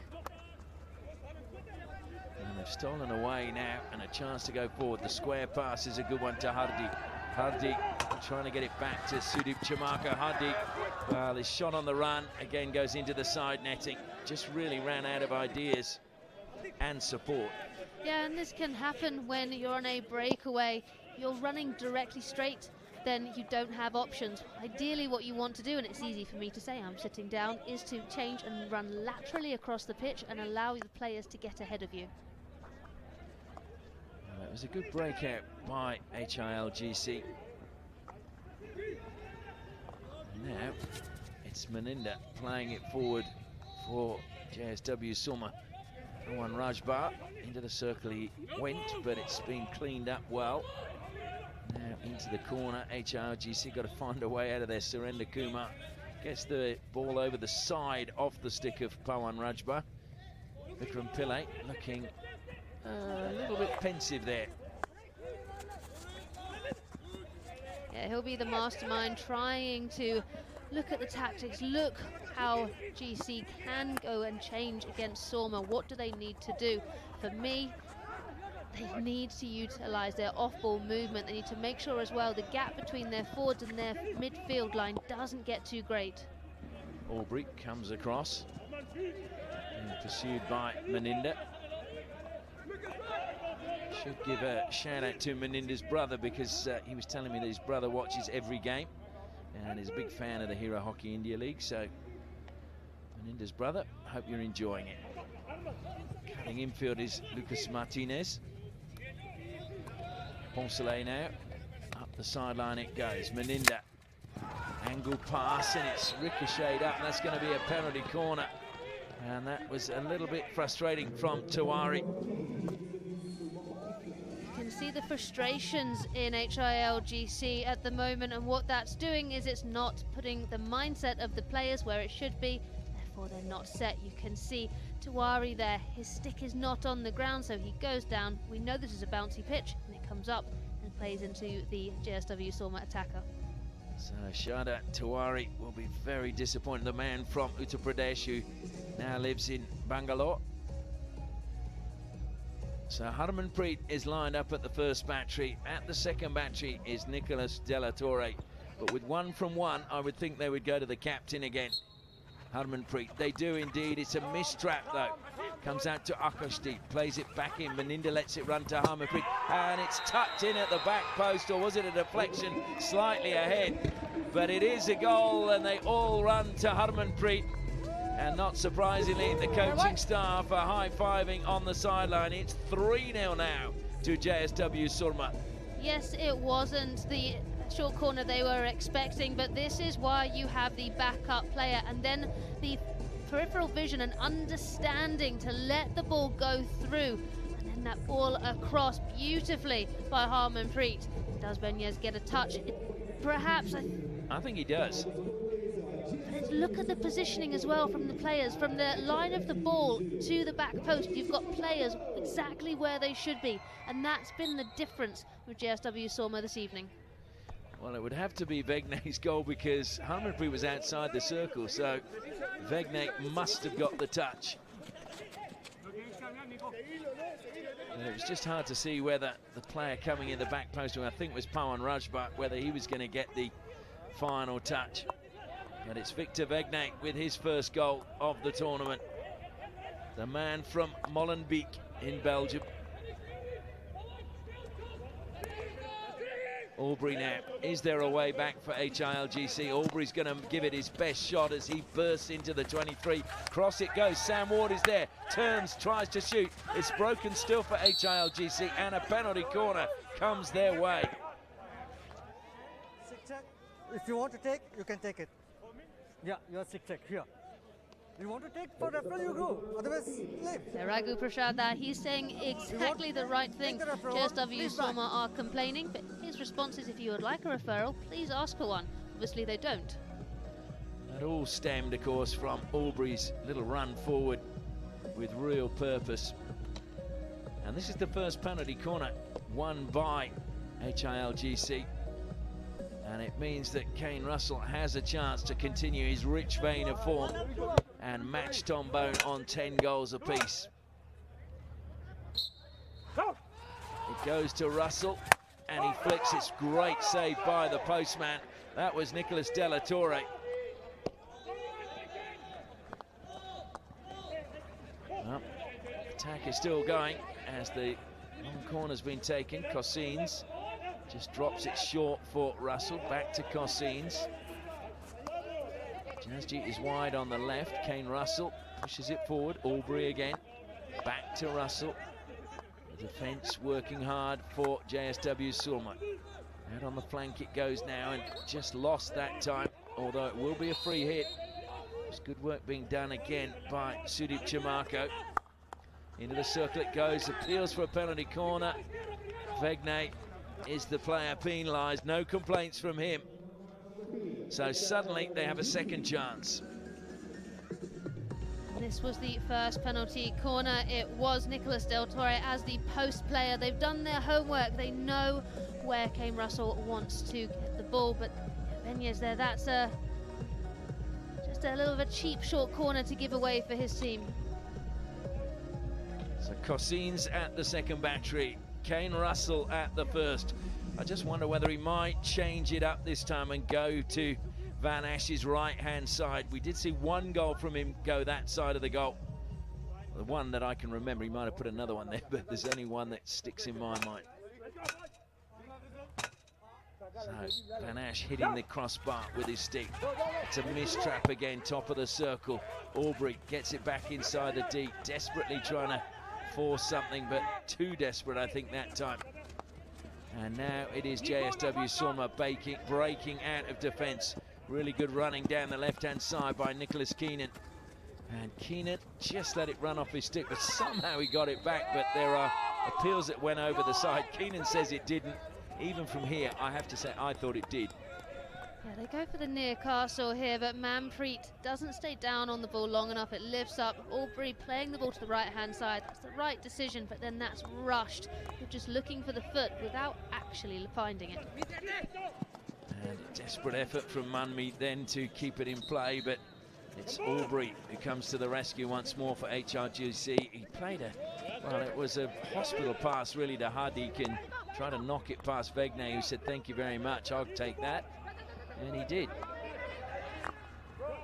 And they've stolen away now, and a chance to go forward. The square pass is a good one to Hardy. Hardy trying to get it back to Sudeep Chamaka. Hardy, well, his shot on the run again goes into the side netting. Just really ran out of ideas and support. Yeah, and this can happen when you're on a breakaway. You're running directly straight, then you don't have options. Ideally what you want to do, and it's easy for me to say, I'm sitting down, is to change and run laterally across the pitch and allow the players to get ahead of you. Well, it was a good breakout by HILGC. Now it's Meninda playing it forward for JSW SOORMA. Pawan Rajbar into the circle he went, but it's been cleaned up well. Now into the corner, HILGC got to find a way out of there. Surrender Kumar gets the ball over the side off the stick of Pawan Rajbar. Vikram Pillai looking a little bit pensive there. Yeah, he'll be the mastermind trying to look at the tactics, look how GC can go and change against SOORMA. What do they need to do? For me, they need to utilize their off-ball movement. They need to make sure as well the gap between their forwards and their midfield line doesn't get too great. Aubrey comes across and pursued by Meninda. Should give a shout out to Meninda's brother, because he was telling me that his brother watches every game and is a big fan of the Hero Hockey India League. So Meninda's brother, hope you're enjoying it. Cutting infield is Lucas Martinez. Poncelet now, up the sideline it goes. Meninda, angle pass, and it's ricocheted up, and that's going to be a penalty corner. And that was a little bit frustrating from Tiwari. You can see the frustrations in HILGC at the moment, and what that's doing is it's not putting the mindset of the players where it should be, therefore they're not set. You can see Tiwari there, his stick is not on the ground, so he goes down. We know this is a bouncy pitch, and it comes up and plays into the JSW SOORMA attacker. So Shada Tiwari will be very disappointed. The man from Uttar Pradesh who now lives in Bangalore. So Harmanpreet is lined up at the first battery. At the second battery is Nicholas Della Torre. But with 1 from 1, I would think they would go to the captain again. Harmanpreet. They do indeed. It's a mistrap though. Comes out to Akashdeep, plays it back in. Meninda lets it run to Harmanpreet, and it's tucked in at the back post, or was it a deflection slightly ahead? But it is a goal, and they all run to Harmanpreet. And not surprisingly, the coaching staff are high-fiving on the sideline. It's 3-0 now to JSW Surma. Yes, it wasn't the short corner they were expecting, but this is why you have the backup player and then the peripheral vision and understanding to let the ball go through, and then that ball across beautifully by Harmanpreet. Does Benyes get a touch? Perhaps. I think he does. Look at the positioning as well from the players, from the line of the ball to the back post. You've got players exactly where they should be, and that's been the difference with JSW Surma this evening. Well, it would have to be Vegnay's goal because Harmanpreet was outside the circle, so Vegnay must have got the touch. And it was just hard to see whether the player coming in the back post, who I think was Pawan Rajbhat, whether he was going to get the final touch. But it's Victor Vegnay with his first goal of the tournament. The man from Molenbeek in Belgium. Albury now. Is there a way back for HILGC? Albury's going to give it his best shot as he bursts into the 23. Cross it goes. Sam Ward is there. Turns, tries to shoot. It's broken still for HILGC, and a penalty corner comes their way. If you want to take, you can take it. Yeah, you're sick check here. You want to take for referral, you go. Otherwise, leave. Raghu Prasad, he's saying exactly the right thing. JSW Surma are complaining, but his response is, if you would like a referral, please ask for one. Obviously, they don't. That all stemmed, of course, from Albury's little run forward with real purpose. And this is the first penalty corner won by HILGC. And it means that Kane Russell has a chance to continue his rich vein of form and match Tom Bone on 10 goals apiece. It goes to Russell, and he flicks. It's great save by the postman. That was Nicolas Della Torre. Well, attack is still going as the long corner's been taken. Cossines just drops it short for Russell. Back to Cossines. Jasjeet is wide on the left. Kane Russell pushes it forward. Albury again. Back to Russell. The defence working hard for JSW Surma. Out on the flank it goes now, and just lost that time, although it will be a free hit. There's good work being done again by Sudeep Chamarko. Into the circle it goes. Appeals for a penalty corner. Vegnay is the player penalised. No complaints from him. So suddenly they have a second chance. This was the first penalty corner. It was Nicolas Del Torre as the post player. They've done their homework. They know where Kane Russell wants to get the ball, but Benyes there, that's just a little bit of a cheap short corner to give away for his team. So Cossines at the second battery, Kane Russell at the first. I just wonder whether he might change it up this time and go to Van Ash's right-hand side. We did see one goal from him go that side of the goal. The one that I can remember, he might have put another one there, but there's only one that sticks in my mind. So Van Ash hitting the crossbar with his stick. It's a mistrap again, top of the circle. Albury gets it back inside the deep, desperately trying to force something, but too desperate, I think, that time. And now it is JSW Surma breaking out of defence. Really good running down the left-hand side by Nicholas Keenan. And Keenan just let it run off his stick, but somehow he got it back. But there are appeals that went over the side. Keenan says it didn't. Even from here, I have to say, I thought it did. Yeah, they go for the near castle here, but Manpreet doesn't stay down on the ball long enough. It lifts up. Albury playing the ball to the right-hand side. That's the right decision, but then that's rushed. You're just looking for the foot without actually finding it. And a desperate effort from Manmeet then to keep it in play, but it's Albury who comes to the rescue once more for HRGC. He played well, it was a hospital pass really to Hadi. He can try to knock it past Vegnay, who said, thank you very much, I'll take that. And he did.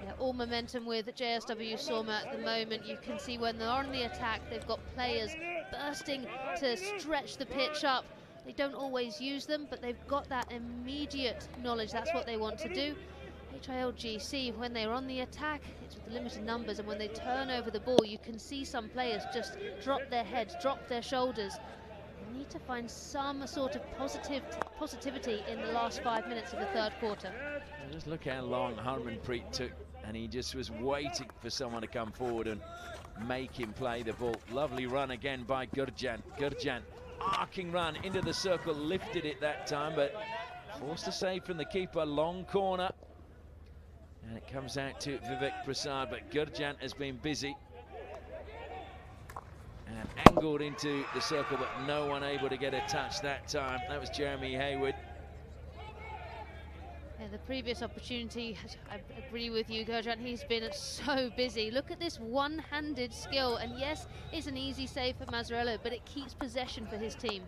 Yeah, all momentum with JSW SOORMA at the moment. You can see when they're on the attack, they've got players bursting to stretch the pitch up. They don't always use them, but they've got that immediate knowledge. That's what they want to do. HILGC, when they're on the attack, it's with the limited numbers, and when they turn over the ball, you can see some players just drop their heads, drop their shoulders. They need to find some sort of positivity in the last 5 minutes of the third quarter. Just look how long Harmanpreet took, and he just was waiting for someone to come forward and make him play the ball. Lovely run again by Gurjan. Gurjan, arcing run into the circle, lifted it that time, but forced a save from the keeper. Long corner, and it comes out to Vivek Prasad, but Gurjan has been busy and angled into the circle, but no one able to get a touch that time. That was Jeremy Hayward. Yeah, the previous opportunity, I agree with you, Gurjan, he's been so busy. Look at this one-handed skill, and yes, it's an easy save for Mazzarello, but it keeps possession for his team.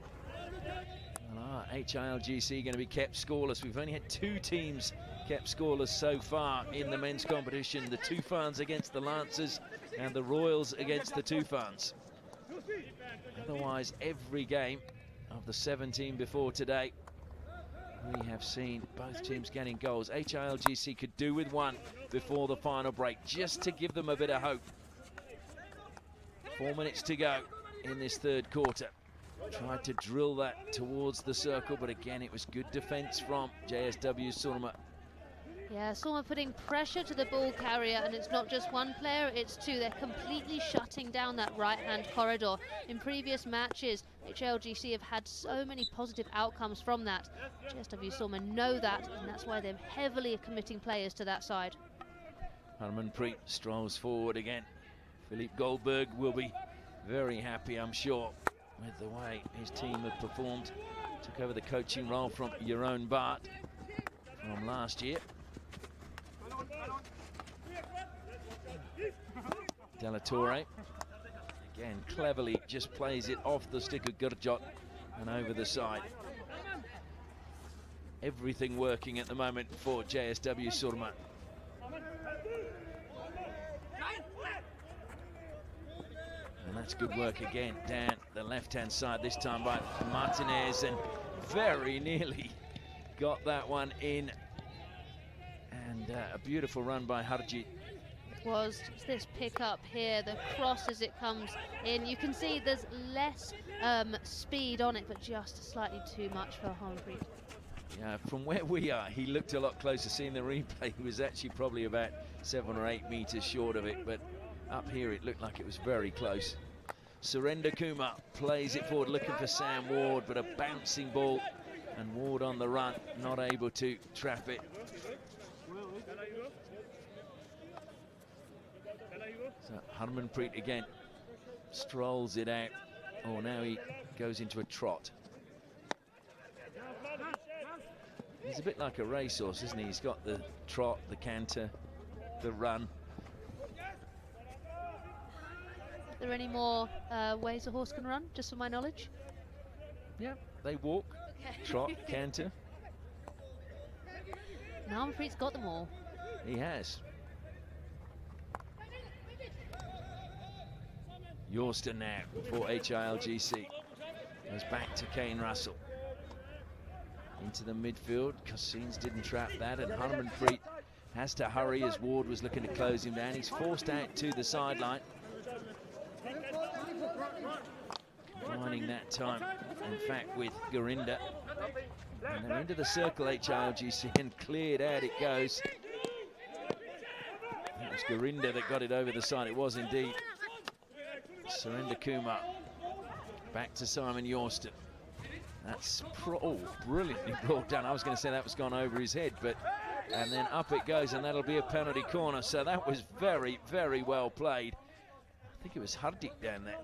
Well, HILGC going to be kept scoreless. We've only had 2 teams kept scoreless so far in the men's competition. The Tufans against the Lancers and the Royals against the Tufans. Otherwise, every game of the 17 before today, we have seen both teams getting goals. HILGC could do with one before the final break, just to give them a bit of hope. 4 minutes to go in this third quarter. Tried to drill that towards the circle, but again, it was good defense from JSW SOORMA. Yeah, SOORMA putting pressure to the ball carrier, and it's not just one player, it's 2. They're completely shutting down that right-hand corridor. In previous matches, HILGC have had so many positive outcomes from that. JSW SOORMA know that, and that's why they're heavily committing players to that side. Harmanpreet strolls forward again. Philippe Goldberg will be very happy, I'm sure, with the way his team have performed. Took over the coaching role from Jeroen Bart from last year. Della Torre, again, cleverly just plays it off the stick of Gurjot and over the side. Everything working at the moment for JSW SOORMA. And that's good work again down the left-hand side, this time by Martinez, and very nearly got that one in. And a beautiful run by Harjit. Was this pick up here, the cross as it comes in. You can see there's less speed on it, but just slightly too much for Harmanpreet. Yeah, from where we are, he looked a lot closer. Seeing the replay, he was actually probably about 7 or 8 meters short of it, but up here it looked like it was very close. Surrender Kumar plays it forward, looking for Sam Ward, but a bouncing ball, and Ward on the run, not able to trap it. So Harmanpreet again strolls it out. Oh, now he goes into a trot. He's a bit like a racehorse, isn't he? He's got the trot, the canter, the run. Are there any more ways a horse can run, just for my knowledge? Yeah, they walk, trot, canter. Harmanpreet's got them all. He has. Yorston now for HILGC. Goes back to Kane Russell. Into the midfield. Cossins didn't trap that, and Harmanpreet has to hurry as Ward was looking to close him down. He's forced out to the sideline. Combining that time, in fact, with Gurinder. And they're into the circle, HILGC, and cleared out it goes. It was Gurinder that got it over the side. It was indeed. Surrender Kumar. Back to Simon Yorston. That's brilliantly brought down. I was going to say that was gone over his head, but and then up it goes, and that'll be a penalty corner. So that was very, very well played. I think it was Hardik down there.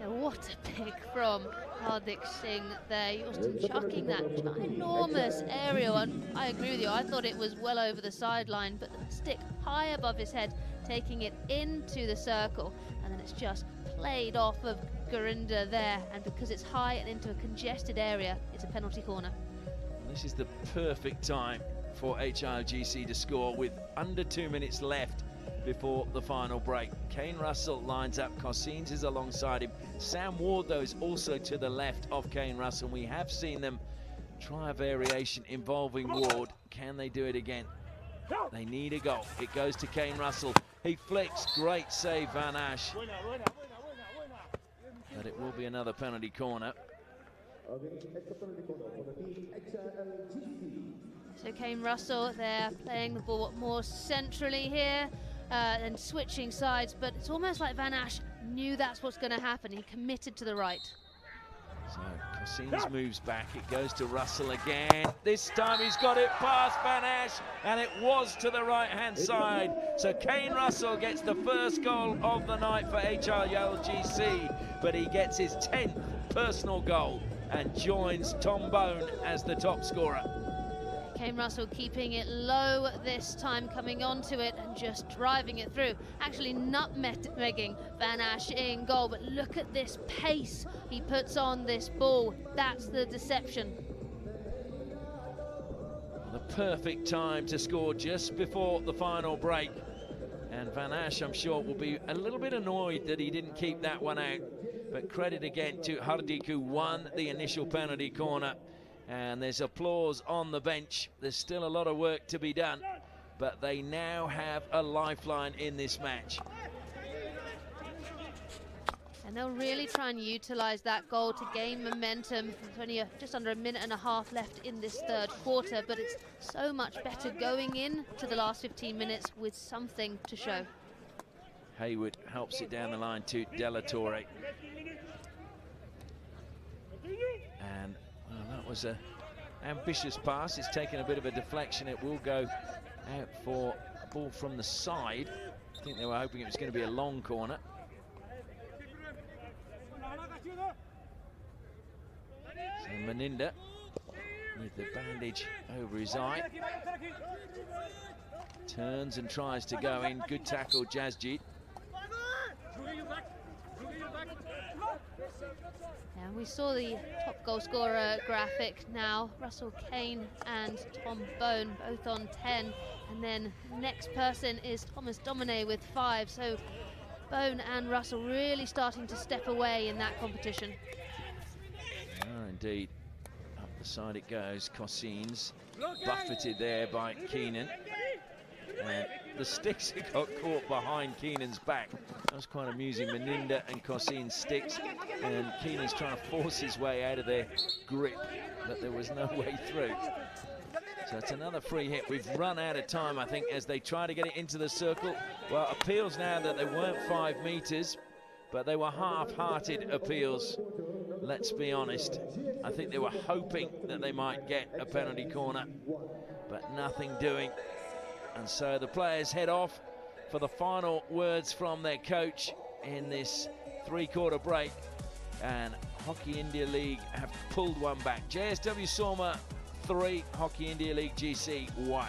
Yeah, what a pick from Hardik Singh there. Yorston chucking that enormous aerial, and I agree with you, I thought it was well over the sideline, but the stick high above his head, taking it into the circle, and then it's just played off of Gurinder there, and because it's high and into a congested area, it's a penalty corner. This is the perfect time for HILGC to score with under 2 minutes left before the final break. Kane Russell lines up, Cossins is alongside him. Sam Ward, though, is also to the left of Kane Russell. We have seen them try a variation involving Ward. Can they do it again? They need a goal. It goes to Kane Russell. He flicks, great save, Van Ash. But it will be another penalty corner. So Kane Russell, they're playing the ball more centrally here and switching sides, but it's almost like Van Ash knew that's what's going to happen. He committed to the right. So Cossins moves back, it goes to Russell again. This time he's got it past Van Ash, and it was to the right-hand side. So Kane Russell gets the first goal of the night for HILGC, but he gets his 10th personal goal and joins Tom Bone as the top scorer. Kane Russell keeping it low this time, coming onto it and just driving it through. Actually nutmegging Van Ash in goal, but look at this pace he puts on this ball. That's the deception. The perfect time to score just before the final break. And Van Ash, I'm sure, will be a little bit annoyed that he didn't keep that one out. But credit again to Hardik, who won the initial penalty corner. And there's applause on the bench. There's still a lot of work to be done, but they now have a lifeline in this match. And they'll really try and utilize that goal to gain momentum. There's only just under a minute and a half left in this third quarter, but it's so much better going in to the last 15 minutes with something to show. Hayward helps it down the line to Della Torre. And well, that was an ambitious pass. It's taken a bit of a deflection. It will go out for a ball from the side. I think they were hoping it was going to be a long corner. So Meninda with the bandage over his eye. Turns and tries to go in. Good tackle, Jazjit. And we saw the top goal scorer graphic now. Russell Kane and Tom Bone both on 10. And then next person is Thomas Domine with 5. So Bone and Russell really starting to step away in that competition. Oh, indeed. Up the side it goes. Cossins buffeted there by Keenan. And the sticks got caught behind Keenan's back. That was quite amusing. Meninda and Cossins sticks, and Keenan's trying to force his way out of their grip, but there was no way through. So it's another free hit. We've run out of time, I think, as they try to get it into the circle. Well, appeals now that they weren't 5 meters, but they were half-hearted appeals. Let's be honest. I think they were hoping that they might get a penalty corner, but nothing doing. And so the players head off for the final words from their coach in this 3-quarter break. And Hockey India League have pulled one back. JSW SOORMA 3, Hockey India League GC 1.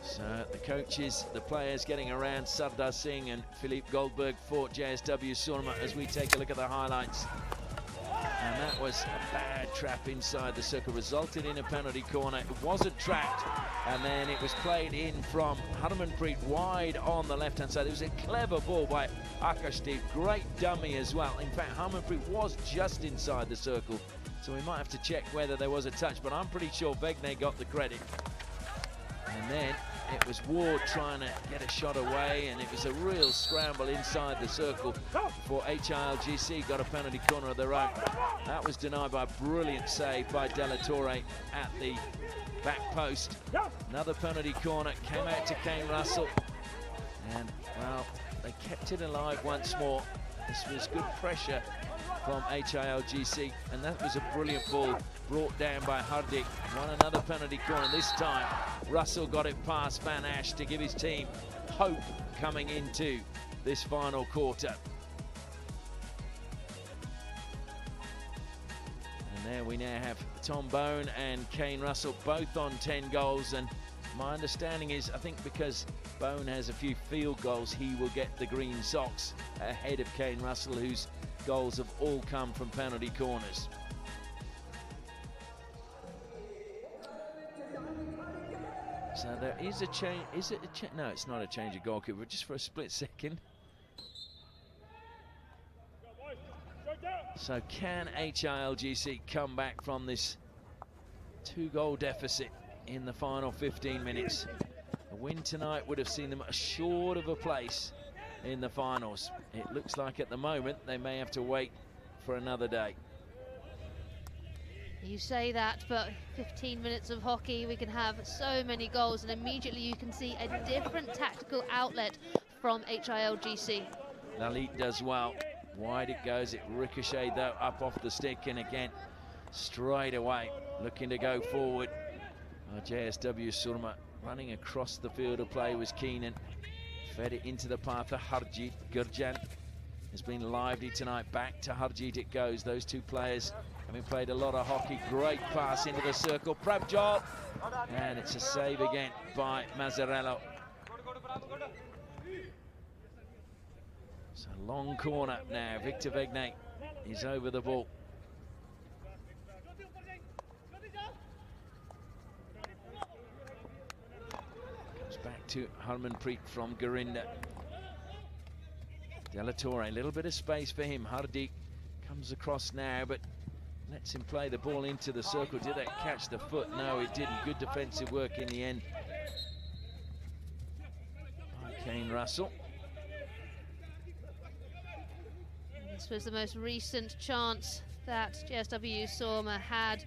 So the coaches, the players getting around, Sardar Singh and Philippe Goldberg for JSW SOORMA as we take a look at the highlights. And that was a bad trap inside the circle, resulted in a penalty corner. It wasn't trapped, and then it was played in from Harmanpreet wide on the left-hand side. It was a clever ball by Akashdeep, great dummy as well. In fact, Harmanpreet was just inside the circle, so we might have to check whether there was a touch, but I'm pretty sure Vegne got the credit. And then it was Ward trying to get a shot away, and it was a real scramble inside the circle before HILGC got a penalty corner of their own. That was denied by a brilliant save by Della Torre at the back post. Another penalty corner came out to Kane Russell, and well, they kept it alive once more. This was good pressure from HILGC, and that was a brilliant ball brought down by Hardik. Won another penalty corner. This time Russell got it past Van Ash to give his team hope coming into this final quarter. And there we now have Tom Bone and Kane Russell both on 10 goals, and my understanding is, I think because Bone has a few field goals, he will get the green socks ahead of Kane Russell, who's goals have all come from penalty corners. So there is a change. Is it a change? No, it's not a change of goalkeeper, just for a split second. So can HILGC come back from this 2-goal deficit in the final 15 minutes? A win tonight would have seen them assured of a place in the finals. It looks like at the moment they may have to wait for another day. You say that, but 15 minutes of hockey, we can have so many goals, and immediately you can see a different tactical outlet from HILGC. Lalit does well. Wide it goes, it ricocheted though up off the stick, and again straight away looking to go forward. JSW Surma running across the field of play was Keenan. Fed it into the path of Harjeet. Gurjan has been lively tonight. Back to Harjeet it goes. Those two players having played a lot of hockey. Great pass into the circle. Prabjot. And it's a save again by Mazzarello. So long corner now. Victor Vegnay is over the ball. Comes back to Harmanpreet from Garinda. Delatorre, a little bit of space for him. Hardik comes across now, but lets him play the ball into the circle. Did that catch the foot? No, it didn't. Good defensive work in the end by Kane Russell. This was the most recent chance that JSW Soorma had.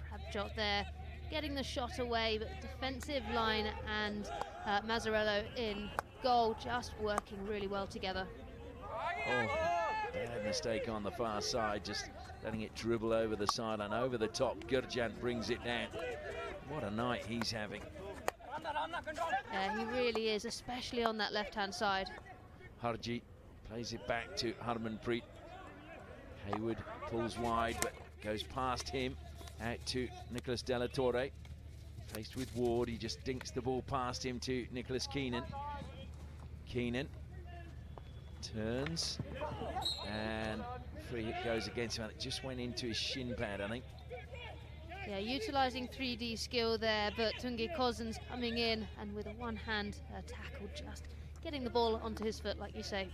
Prabjot there getting the shot away, but defensive line and Mazzarello in goal just working really well together. Oh, bad mistake on the far side, just letting it dribble over the sideline, over the top. Gurjan brings it down. What a night he's having. Yeah, he really is, especially on that left-hand side. Harjeet plays it back to Harmanpreet. Hayward pulls wide, but goes past him, out to Nicholas Delatorre. Faced with Ward, he just dinks the ball past him to Nicholas Keenan. Keenan turns, and free hit goes against him. It just went into his shin pad, I think. Yeah, utilising 3D skill there, but Tungi Cousins coming in and with a one-hand tackle, just getting the ball onto his foot, like you say.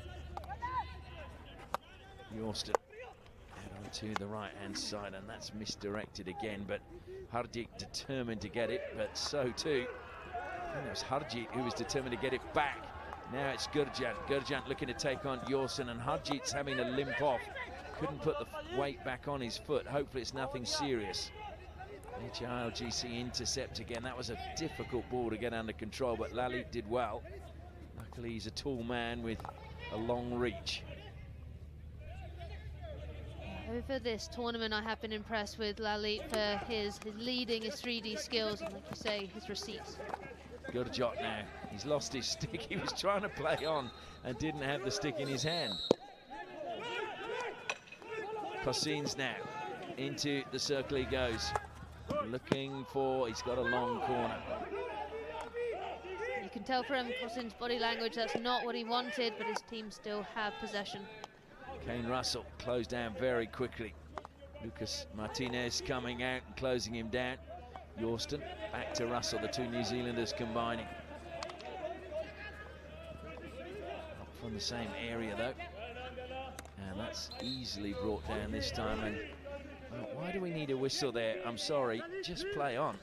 Yorston out onto the right-hand side, and that's misdirected again, but Harjeet determined to get it, but so too. I think it was Harjeet who was determined to get it back. Now it's Gurjan. Gurjan looking to take on Yorston, and Harjeet's having to limp off. Couldn't put the weight back on his foot. Hopefully it's nothing serious. HILGC intercept again. That was a difficult ball to get under control, but Lalit did well. Luckily he's a tall man with a long reach. Over this tournament, I have been impressed with Lalit for his leading, his 3D skills, and like you say, his receipts. Gurjot now. He's lost his stick. He was trying to play on and didn't have the stick in his hand. Cossins now. Into the circle he goes. Looking for, he's got a long corner. You can tell from Cossins' body language that's not what he wanted, but his team still have possession. Kane Russell closed down very quickly. Lucas Martinez coming out and closing him down. Yorston back to Russell, the two New Zealanders combining. Up from the same area though. And that's easily brought down this time. And why do we need a whistle there? I'm sorry, just play on.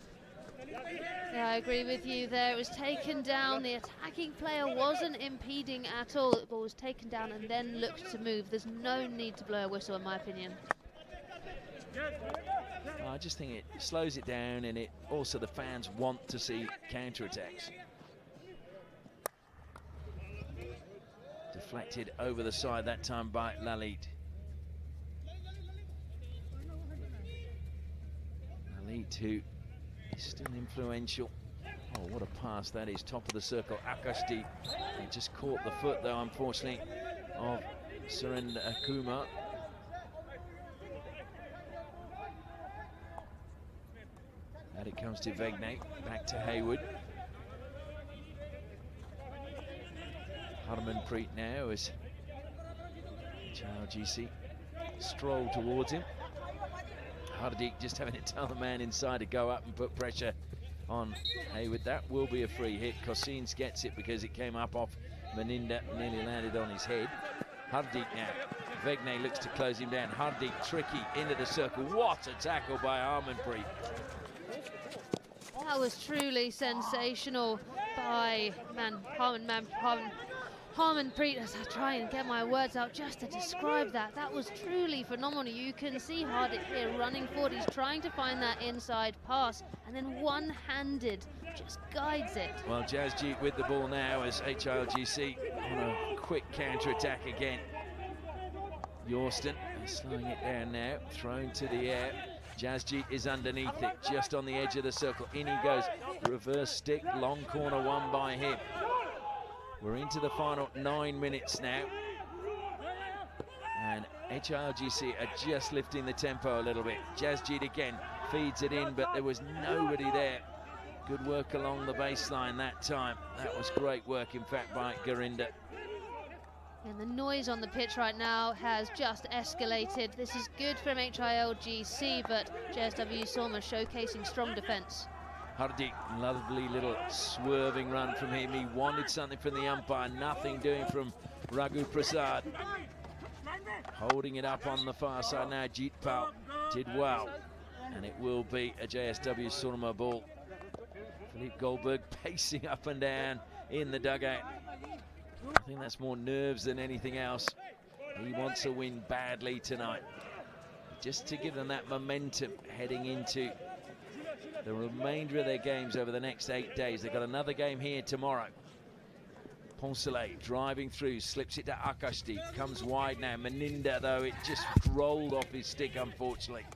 Yeah, I agree with you there. It was taken down. The attacking player wasn't impeding at all. The ball was taken down and then looked to move. There's no need to blow a whistle, in my opinion. I just think it slows it down, and it also the fans want to see counter-attacks. Deflected over the side that time by Lalit. Lalit, who is still influential. Oh, what a pass that is. Top of the circle, Akashdeep. He just caught the foot, though, unfortunately, of Surendra Kumar. And it comes to Vegnay, back to Hayward. Harmanpreet now as HILGC stroll towards him. Hardik just having to tell the man inside to go up and put pressure on Hayward. That will be a free hit. Kosins gets it because it came up off Meninda, nearly landed on his head. Hardik now. Vegne looks to close him down. Hardik tricky into the circle. What a tackle by Harmanpreet. That was truly sensational by Harmanpreet, as I try and get my words out just to describe that. That was truly phenomenal. You can see Hardik here running forward. He's trying to find that inside pass and then one-handed just guides it. Well, Jasjeet with the ball now as HILGC on a quick counter-attack again. Yorston slowing it down now, thrown to the air. Jasjeet is underneath it, just on the edge of the circle. In he goes, reverse stick, long corner won by him. We're into the final 9 minutes now. And HILGC are just lifting the tempo a little bit. Jasjeet again feeds it in, but there was nobody there. Good work along the baseline that time. That was great work, in fact, by Gurinder. And the noise on the pitch right now has just escalated. This is good from HILGC, but JSW SOORMA showcasing strong defence. Hardik, lovely little swerving run from him. He wanted something from the umpire, nothing doing from Raghu Prasad. Holding it up on the far side now, Jeetpal did well. And it will be a JSW SOORMA ball. Philippe Goldberg pacing up and down in the dugout. I think that's more nerves than anything else. He wants a win badly tonight, just to give them that momentum heading into the remainder of their games over the next 8 days. They've got another game here tomorrow. Poncelet driving through, slips it to Akashdeep, comes wide now. Meninda, though, it just rolled off his stick, unfortunately.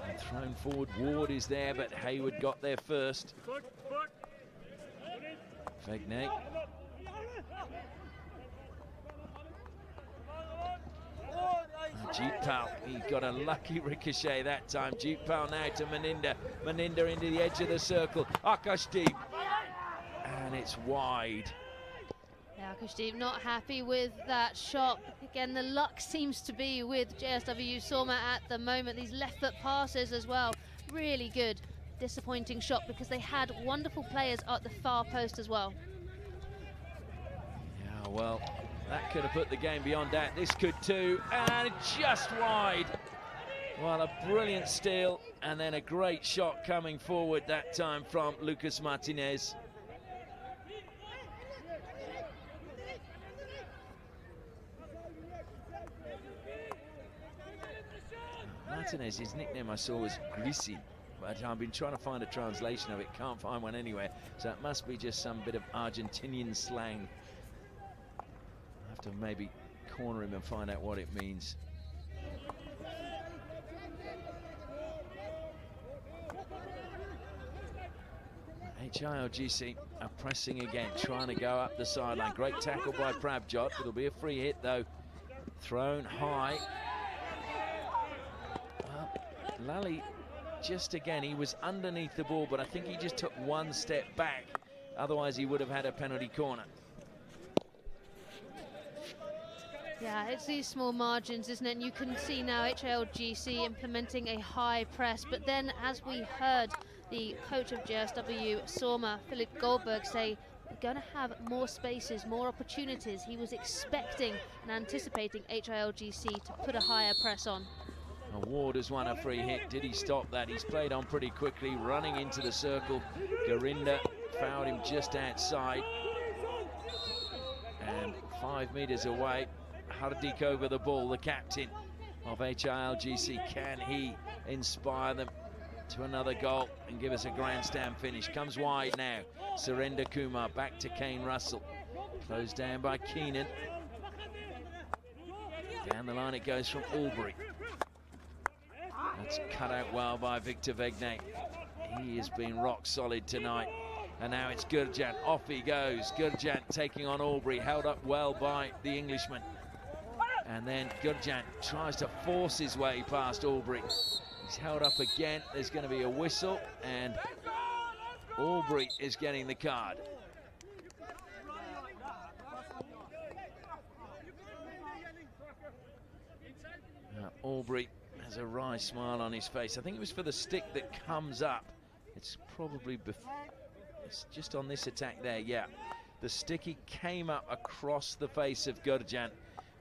And thrown forward, Ward is there, but Hayward got there first. Vegne. Jeetpal, he got a lucky ricochet that time. Jeetpal now to Meninda. Meninda into the edge of the circle. Akashdeep. And it's wide. Yeah, Akashdeep not happy with that shot. Again, the luck seems to be with JSW SOORMA at the moment. These left foot passes as well. Really good. Disappointing shot because they had wonderful players at the far post as well. Yeah, well, that could have put the game beyond that. This could too, and just wide. Well, a brilliant steal, and then a great shot coming forward that time from Lucas Martinez. Martinez, his nickname I saw was Greasy, but I've been trying to find a translation of it, can't find one anywhere, so it must be just some bit of Argentinian slang. I'll have to maybe corner him and find out what it means. HILGC are pressing again, trying to go up the sideline. Great tackle by Prabjot. It'll be a free hit though. Thrown high. Well, Lally just again, he was underneath the ball, but I think he just took one step back. Otherwise he would have had a penalty corner. Yeah, it's these small margins, isn't it? And you can see now HILGC implementing a high press, but then as we heard the coach of JSW SOORMA, Philip Goldberg, say we're going to have more spaces, more opportunities. He was expecting and anticipating HILGC to put a higher press on. Ward has won a free hit. Did he stop that? He's played on pretty quickly, running into the circle. Gurinder fouled him just outside. And 5 meters away, Hardik over the ball, the captain of HILGC. Can he inspire them to another goal and give us a grandstand finish? Comes wide now. Surrender Kumar back to Kane Russell. Closed down by Keenan. Down the line it goes from Albury. That's cut out well by Victor Vegne. He has been rock solid tonight. And now it's Gurjan. Off he goes. Gurjan taking on Albury. Held up well by the Englishman. And then Gurjan tries to force his way past Albury. He's held up again. There's going to be a whistle, and Albury is getting the card. Albury has a wry smile on his face. I think it was for the stick that comes up. It's probably it's just on this attack there, yeah. The sticky came up across the face of Gurjan,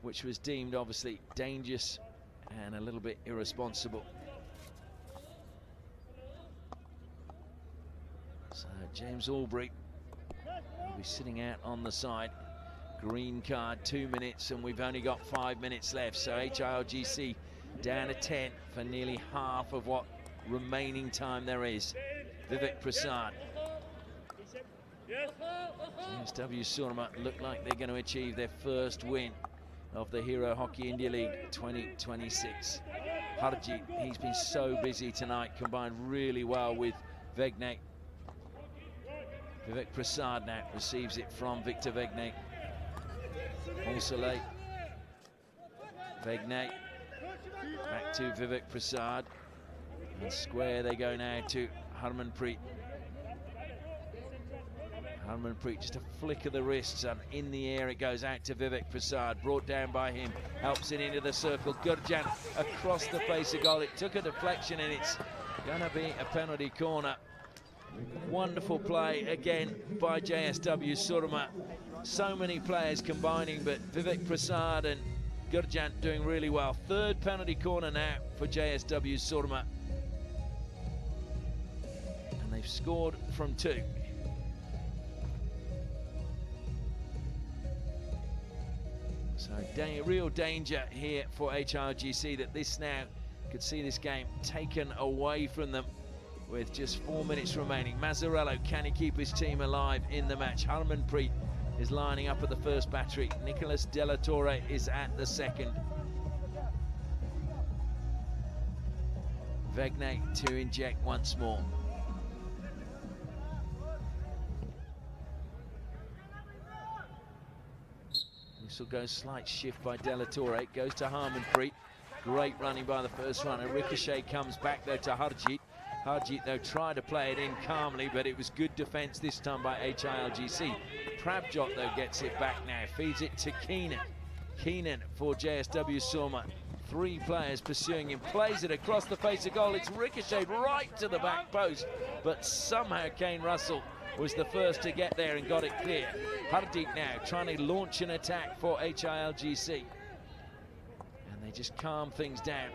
which was deemed obviously dangerous and a little bit irresponsible. So James Albury will be sitting out on the side. Green card, 2 minutes, and we've only got 5 minutes left. So HILGC down to 10 for nearly half of what remaining time there is. Vivek Prasad. JSW Surma look like they're going to achieve their first win of the Hero Hockey India League 2026. Harjeet, he's been so busy tonight, combined really well with Vegnate. Vivek Prasad now receives it from Victor Vegnate. Also late. Vegnate back to Vivek Prasad. And square they go now to Harmanpreet. Harmanpreet, just a flick of the wrists, and in the air it goes out to Vivek Prasad, brought down by him, helps it into the circle. Gurjan across the face of goal. It took a deflection and it's gonna be a penalty corner. Wonderful play again by JSW Surma. So many players combining, but Vivek Prasad and Gurjan doing really well. Third penalty corner now for JSW Surma. And they've scored from 2. So real danger here for HILGC that this now could see this game taken away from them with just 4 minutes remaining. Mazzarello, can he keep his team alive in the match? Harmanpreet is lining up at the first battery. Nicholas Della Torre is at the second. Vegnate to inject once more. Whistle goes, slight shift by Della Torre. It goes to Harmanpreet. Great running by the first runner. Ricochet comes back though to Harjeet. Harjeet though tried to play it in calmly, but it was good defense this time by HILGC. Prabjot though gets it back now, feeds it to Keenan. Keenan for JSW Surma. 3 players pursuing him, plays it across the face of goal. It's ricocheted right to the back post, but somehow Kane Russell was the first to get there and got it clear. Hardeep now trying to launch an attack for HILGC. And they just calm things down.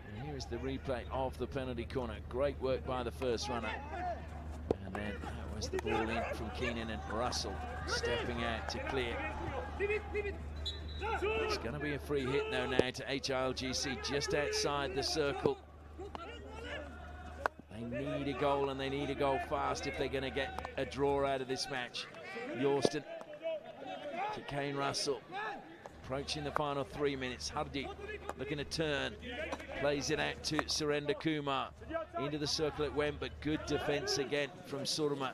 And here is the replay of the penalty corner. Great work by the first runner. And then that was the ball in from Keenan and Russell stepping out to clear. It's going to be a free hit though now to HILGC just outside the circle. They need a goal, and they need a goal fast if they're going to get a draw out of this match. Yorston to Kane Russell. Approaching the final 3 minutes. Hardeep looking to turn. Plays it out to Surrender Kumar. Into the circle it went, but good defence again from Surma.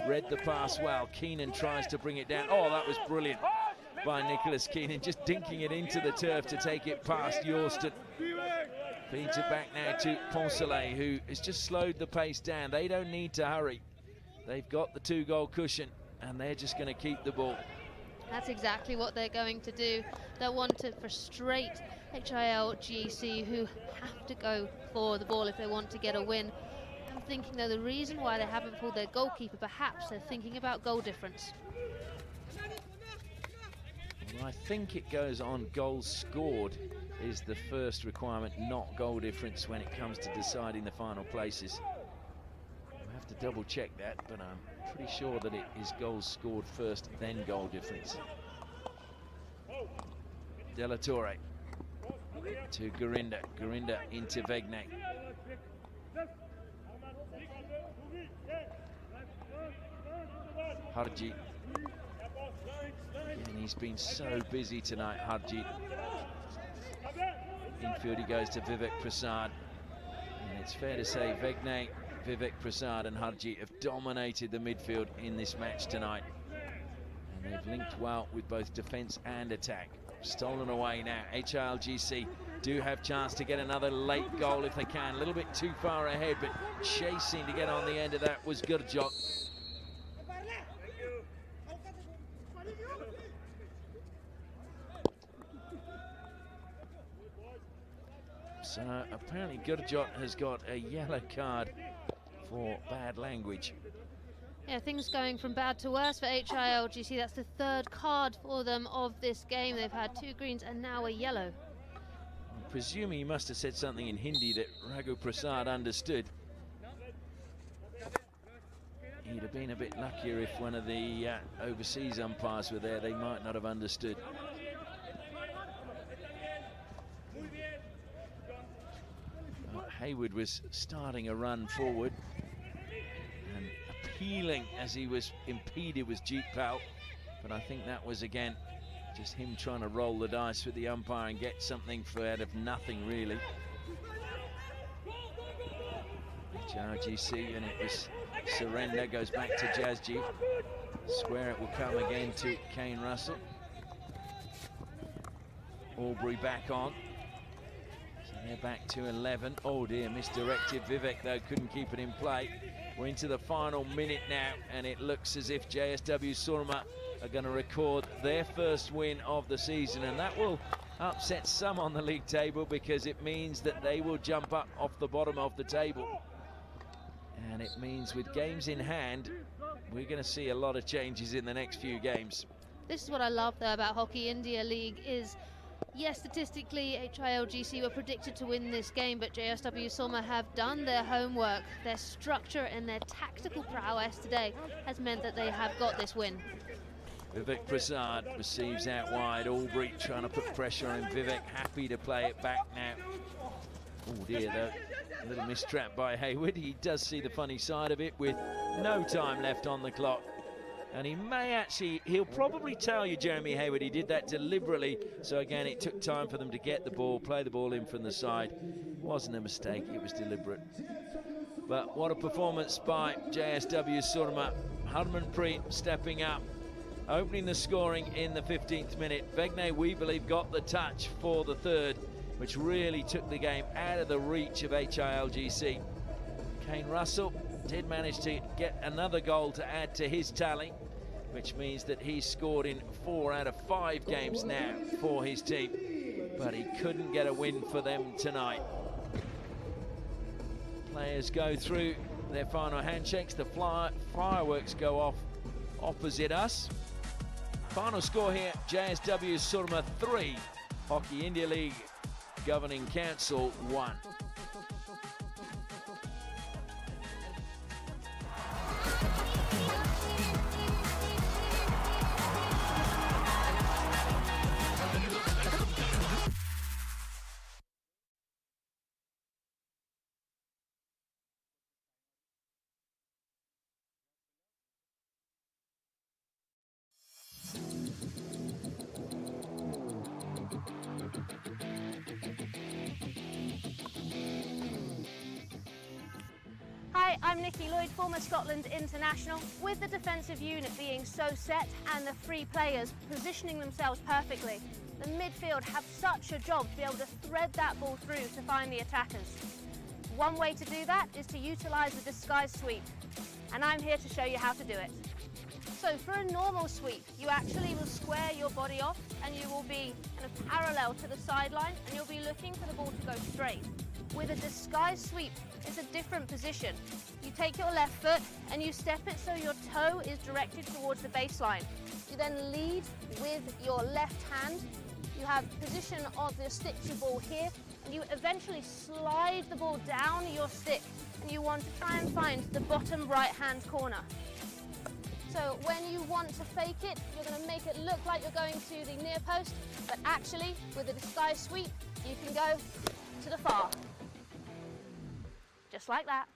Read the pass well. Keenan tries to bring it down. Oh, that was brilliant by Nicholas Keenan. Just dinking it into the turf to take it past Yorston. Feeds it back now to Poncelet, who has just slowed the pace down. They don't need to hurry. They've got the 2-goal cushion, and they're just going to keep the ball. That's exactly what they're going to do. They want to frustrate HILGC, who have to go for the ball if they want to get a win. I'm thinking, though, the reason why they haven't pulled their goalkeeper, perhaps they're thinking about goal difference. Well, I think it goes on goals scored is the first requirement, not goal difference when it comes to deciding the final places. We'll have to double check that, but I'm pretty sure that it is goals scored first, then goal difference. Della Torre to Gurinder. Gurinder into Vegnate. Harjeet. And he's been so busy tonight, Harjeet. Infield he goes to Vivek Prasad. And it's fair to say Vegnate, Vivek Prasad and Harjeet have dominated the midfield in this match tonight. And they've linked well with both defence and attack. Stolen away now. HILGC do have chance to get another late goal if they can. A little bit too far ahead, but chasing to get on the end of that was Gurjot. So apparently Gurjot has got a yellow card for bad language. Yeah, things going from bad to worse for HILGC. That's the third card for them of this game. They've had 2 greens and now a yellow. I'm presuming he must have said something in Hindi that Raghu Prasad understood. He'd have been a bit luckier if one of the overseas umpires were there. They might not have understood. Hayward was starting a run forward, and appealing as he was impeded was Jeetpal, but I think that was again just him trying to roll the dice with the umpire and get something for out of nothing really. HILGC, and it was surrender, goes back to Jazji. Square it will come again to Kane Russell. Aubrey back on. So they're back to 11. Oh dear, misdirected. Vivek though couldn't keep it in play. We're into the final minute now, and it looks as if JSW SOORMA are going to record their first win of the season, and that will upset some on the league table because it means that they will jump up off the bottom of the table. And it means with games in hand, we're going to see a lot of changes in the next few games. This is what I love though about Hockey India League is, yes, statistically HILGC were predicted to win this game, but JSW SOORMA have done their homework. Their structure and their tactical prowess today has meant that they have got this win. Vivek Prasad receives out wide. Aubrey trying to put pressure on him. Vivek happy to play it back now. Oh dear, though. A little mistrap by Hayward. He does see the funny side of it with no time left on the clock. And he may actually, he'll probably tell you, Jeremy Hayward, he did that deliberately. So again, it took time for them to get the ball, play the ball in from the side. Wasn't a mistake, it was deliberate. But what a performance by JSW SOORMA. Harmanpreet stepping up, opening the scoring in the 15th minute. Vegnay, we believe, got the touch for the third, which really took the game out of the reach of HILGC. Kane Russell did manage to get another goal to add to his tally, which means that he's scored in 4 out of 5 games now for his team, but he couldn't get a win for them tonight. Players go through their final handshakes. The fireworks go off opposite us. Final score here, JSW SOORMA 3, Hockey India League Governing Council 1. Hi, I'm Nikki Lloyd, former Scotland international. With the defensive unit being so set and the 3 players positioning themselves perfectly, the midfield have such a job to be able to thread that ball through to find the attackers. One way to do that is to utilise the disguise sweep, and I'm here to show you how to do it. So for a normal sweep, you actually will square your body off and you will be kind of parallel to the sideline, and you'll be looking for the ball to go straight. With a disguise sweep, it's a different position. You take your left foot and you step it so your toe is directed towards the baseline. You then lead with your left hand. You have position of the stick to ball here, and you eventually slide the ball down your stick, and you want to try and find the bottom right hand corner. So when you want to fake it, you're going to make it look like you're going to the near post, but actually with a disguise sweep, you can go to the far. Just like that.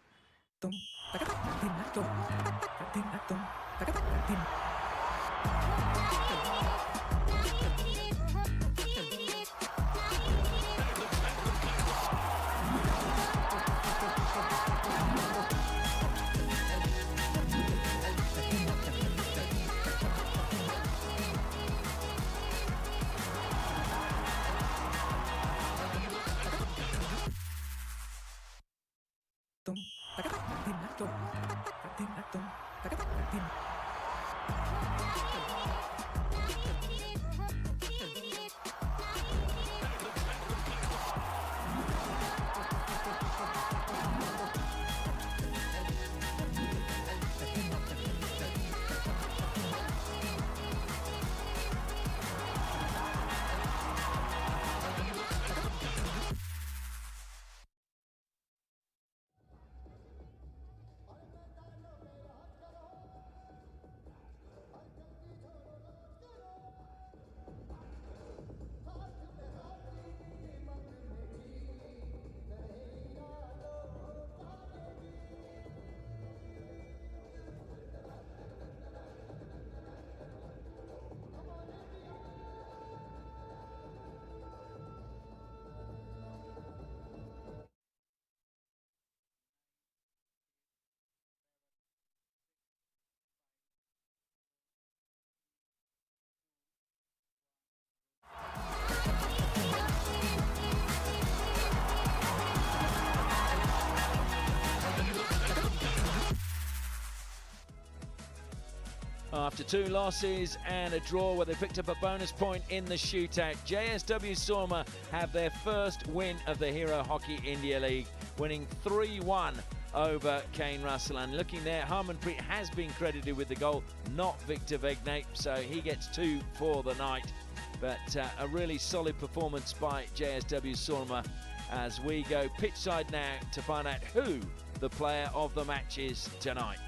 After 2 losses and a draw where they picked up a bonus point in the shootout, JSW SOORMA have their first win of the Hero Hockey India League, winning 3-1 over Kane Russell. And looking there, Harmanpreet has been credited with the goal, not Victor Vegne, so he gets 2 for the night. But a really solid performance by JSW SOORMA as we go pitch side now to find out who the player of the match is tonight.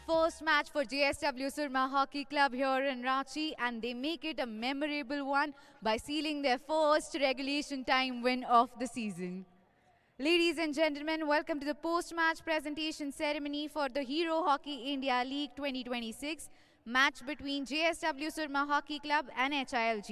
First match for JSW SOORMA Hockey Club here in Ranchi, and they make it a memorable one by sealing their first regulation time win of the season. Ladies and gentlemen, welcome to the post-match presentation ceremony for the Hero Hockey India League 2026 match between JSW SOORMA Hockey Club and HIL.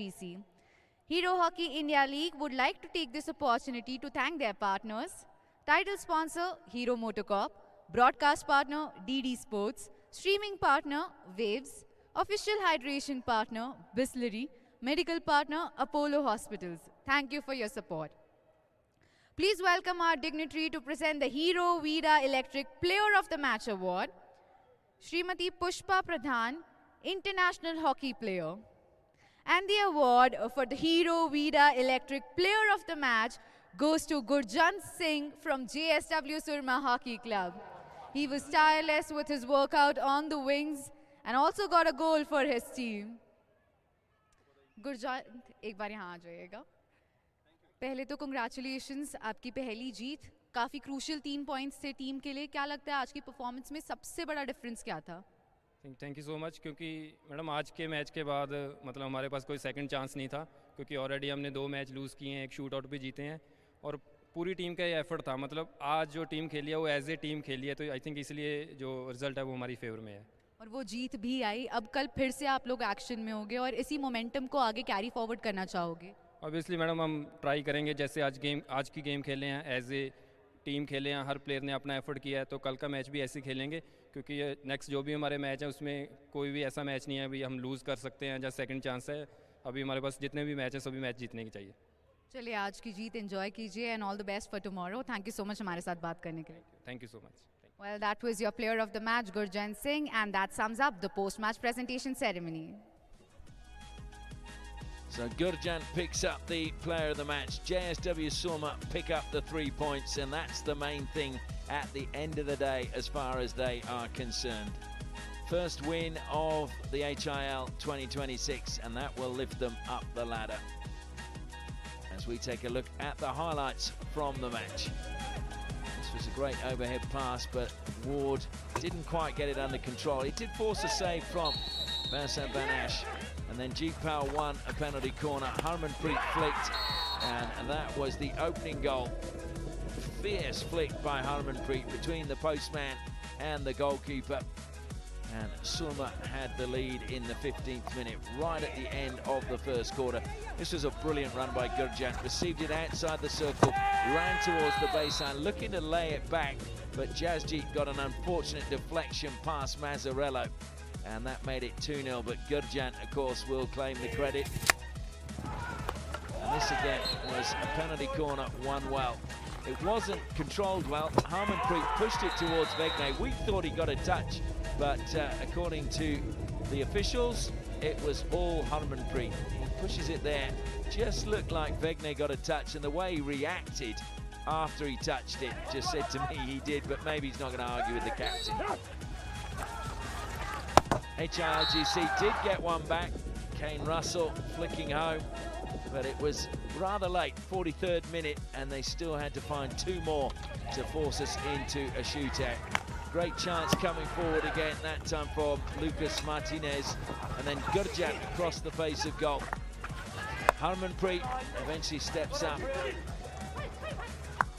Hero Hockey India League would like to take this opportunity to thank their partners, title sponsor Hero Motocorp, broadcast partner DD Sports, streaming partner Waves, official hydration partner Bisleri, medical partner Apollo Hospitals. Thank you for your support. Please welcome our dignitary to present the Hero Vida Electric Player of the Match Award, Srimati Pushpa Pradhan, International Hockey Player. And the award for the Hero Vida Electric Player of the Match goes to Gurjant Singh from JSW SOORMA Hockey Club. He was tireless with his workout on the wings and also got a goal for his team. Gurjant, एक बार यहाँ आ जाइएगा. पहले तो congratulations, आपकी पहली जीत. काफ़ी crucial 3 points थे team के लिए. क्या लगता है आज की परफॉर्मेंस में सबसे बड़ा डिफरेंस क्या था? थैंक यू सो मच, क्योंकि मैडम आज के मैच के बाद मतलब हमारे पास कोई सेकंड चांस नहीं था, क्योंकि ऑलरेडी हमने 2 मैच लूज़ किए हैं, एक शूट आउट भी जीते हैं और पूरी टीम का ये एफर्ट था. मतलब आज जो टीम खेली है वो एज ए टीम खेली है, तो आई थिंक इसलिए जो रिजल्ट है वो हमारी फेवर में है. और वो जीत भी आई. अब कल फिर से आप लोग एक्शन में होंगे और इसी मोमेंटम को आगे कैरी फॉरवर्ड करना चाहोगे? ऑब्वियसली मैडम, हम ट्राई करेंगे जैसे आज की गेम खेले हैं, एज ए टीम खेले हैं, हर प्लेयर ने अपना एफर्ट किया है, तो कल का मैच भी ऐसे खेलेंगे, क्योंकि ये नेक्स्ट जो भी हमारे मैच है उसमें कोई भी ऐसा मैच नहीं है अभी हम लूज़ कर सकते हैं या सेकंड चांस है. अभी हमारे पास जितने भी मैच हैं सभी मैच जीतने की चाहिए. चलिए आज की जीत एंजॉय कीजिए and all the best for tomorrow. Thank you so much हमारे साथ बात करने के लिए. Thank you so much. Well, that was your player of the match, Gurjant Singh, and that sums up the post-match presentation ceremony. So Gurjant picks up the player of the match. JSW SOORMA pick up the 3 points, and that's the main thing at the end of the day as far as they are concerned. First win of the HIL 2026, and that will lift them up the ladder. As we take a look at the highlights from the match. This was a great overhead pass, but Ward didn't quite get it under control. He did force a save from Vincent Banash. And then Jeetpal won a penalty corner. Harmanpreet flicked, and that was the opening goal. Fierce flick by Harmanpreet between the postman and the goalkeeper. And SOORMA had the lead in the 15th minute, right at the end of the first quarter. This was a brilliant run by Gurjant. Received it outside the circle, ran towards the baseline, looking to lay it back, but Jasjeet got an unfortunate deflection past Mazzarello, and that made it 2-0, but Gurjant, of course, will claim the credit. And this again was a penalty corner, won well. It wasn't controlled well. Harmanpreet pushed it towards Vegne. We thought he got a touch, but according to the officials, it was all Harmanpreet. He pushes it there. Just looked like Vegne got a touch, and the way he reacted after he touched it just said to me he did, but maybe he's not going to argue with the captain. HILGC did get one back. Kane Russell flicking home, but it was rather late, 43rd minute, and they still had to find 2 more to force us into a shootout. Great chance coming forward again, that time from Lucas Martinez, and then Gurjant across the face of goal. Harmanpreet eventually steps up,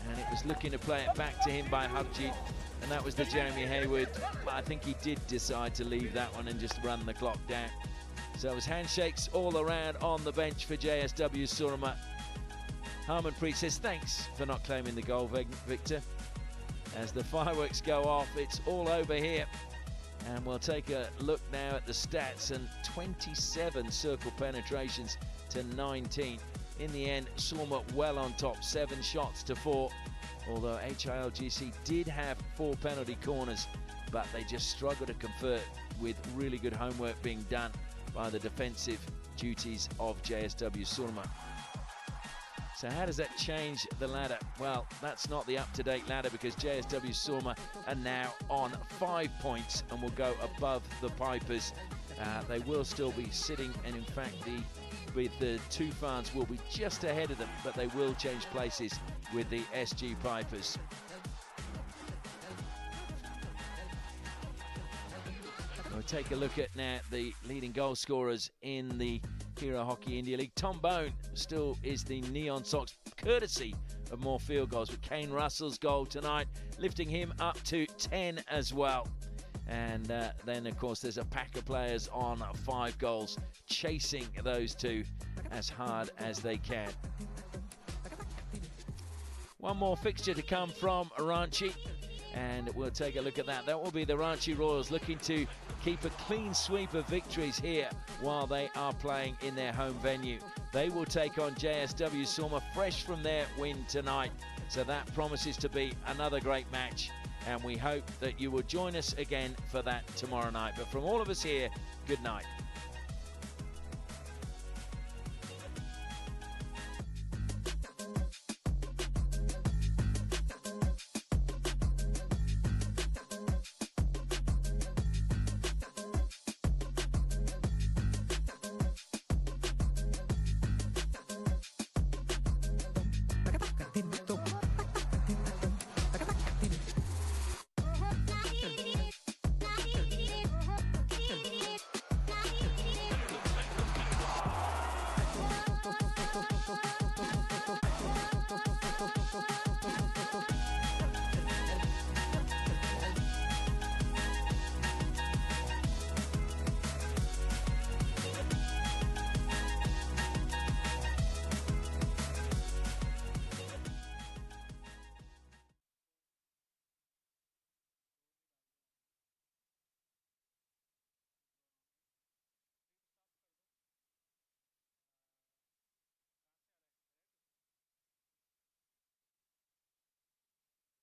and it was looking to play it back to him by Harjeet, and that was the Jeremy Hayward. I think he did decide to leave that one and just run the clock down. So it was handshakes all around on the bench for JSW SOORMA. Harmanpreet says thanks for not claiming the goal, Victor. As the fireworks go off, it's all over here. And we'll take a look now at the stats, and 27 circle penetrations to 19. In the end, SOORMA well on top, 7 shots to 4. although HILGC did have 4 penalty corners, but they just struggled to convert with really good homework being done by the defensive duties of JSW SOORMA. So how does that change the ladder? Well, that's not the up-to-date ladder because JSW SOORMA are now on 5 points and will go above the Pipers. They will still be sitting, and in fact with the Tufans will be just ahead of them, but they will change places with the SG Pipers. We'll take a look at now the leading goal scorers in the Hero Hockey India League. Tom Bone still is the Neon Sox, courtesy of more field goals, with Kane Russell's goal tonight lifting him up to 10 as well. And then, of course, there's a pack of players on 5 goals, chasing those two as hard as they can. One more fixture to come from Ranchi, and we'll take a look at that. That will be the Ranchi Royals looking to keep a clean sweep of victories here while they are playing in their home venue. They will take on JSW SOORMA fresh from their win tonight. So that promises to be another great match, and we hope that you will join us again for that tomorrow night. But from all of us here, good night.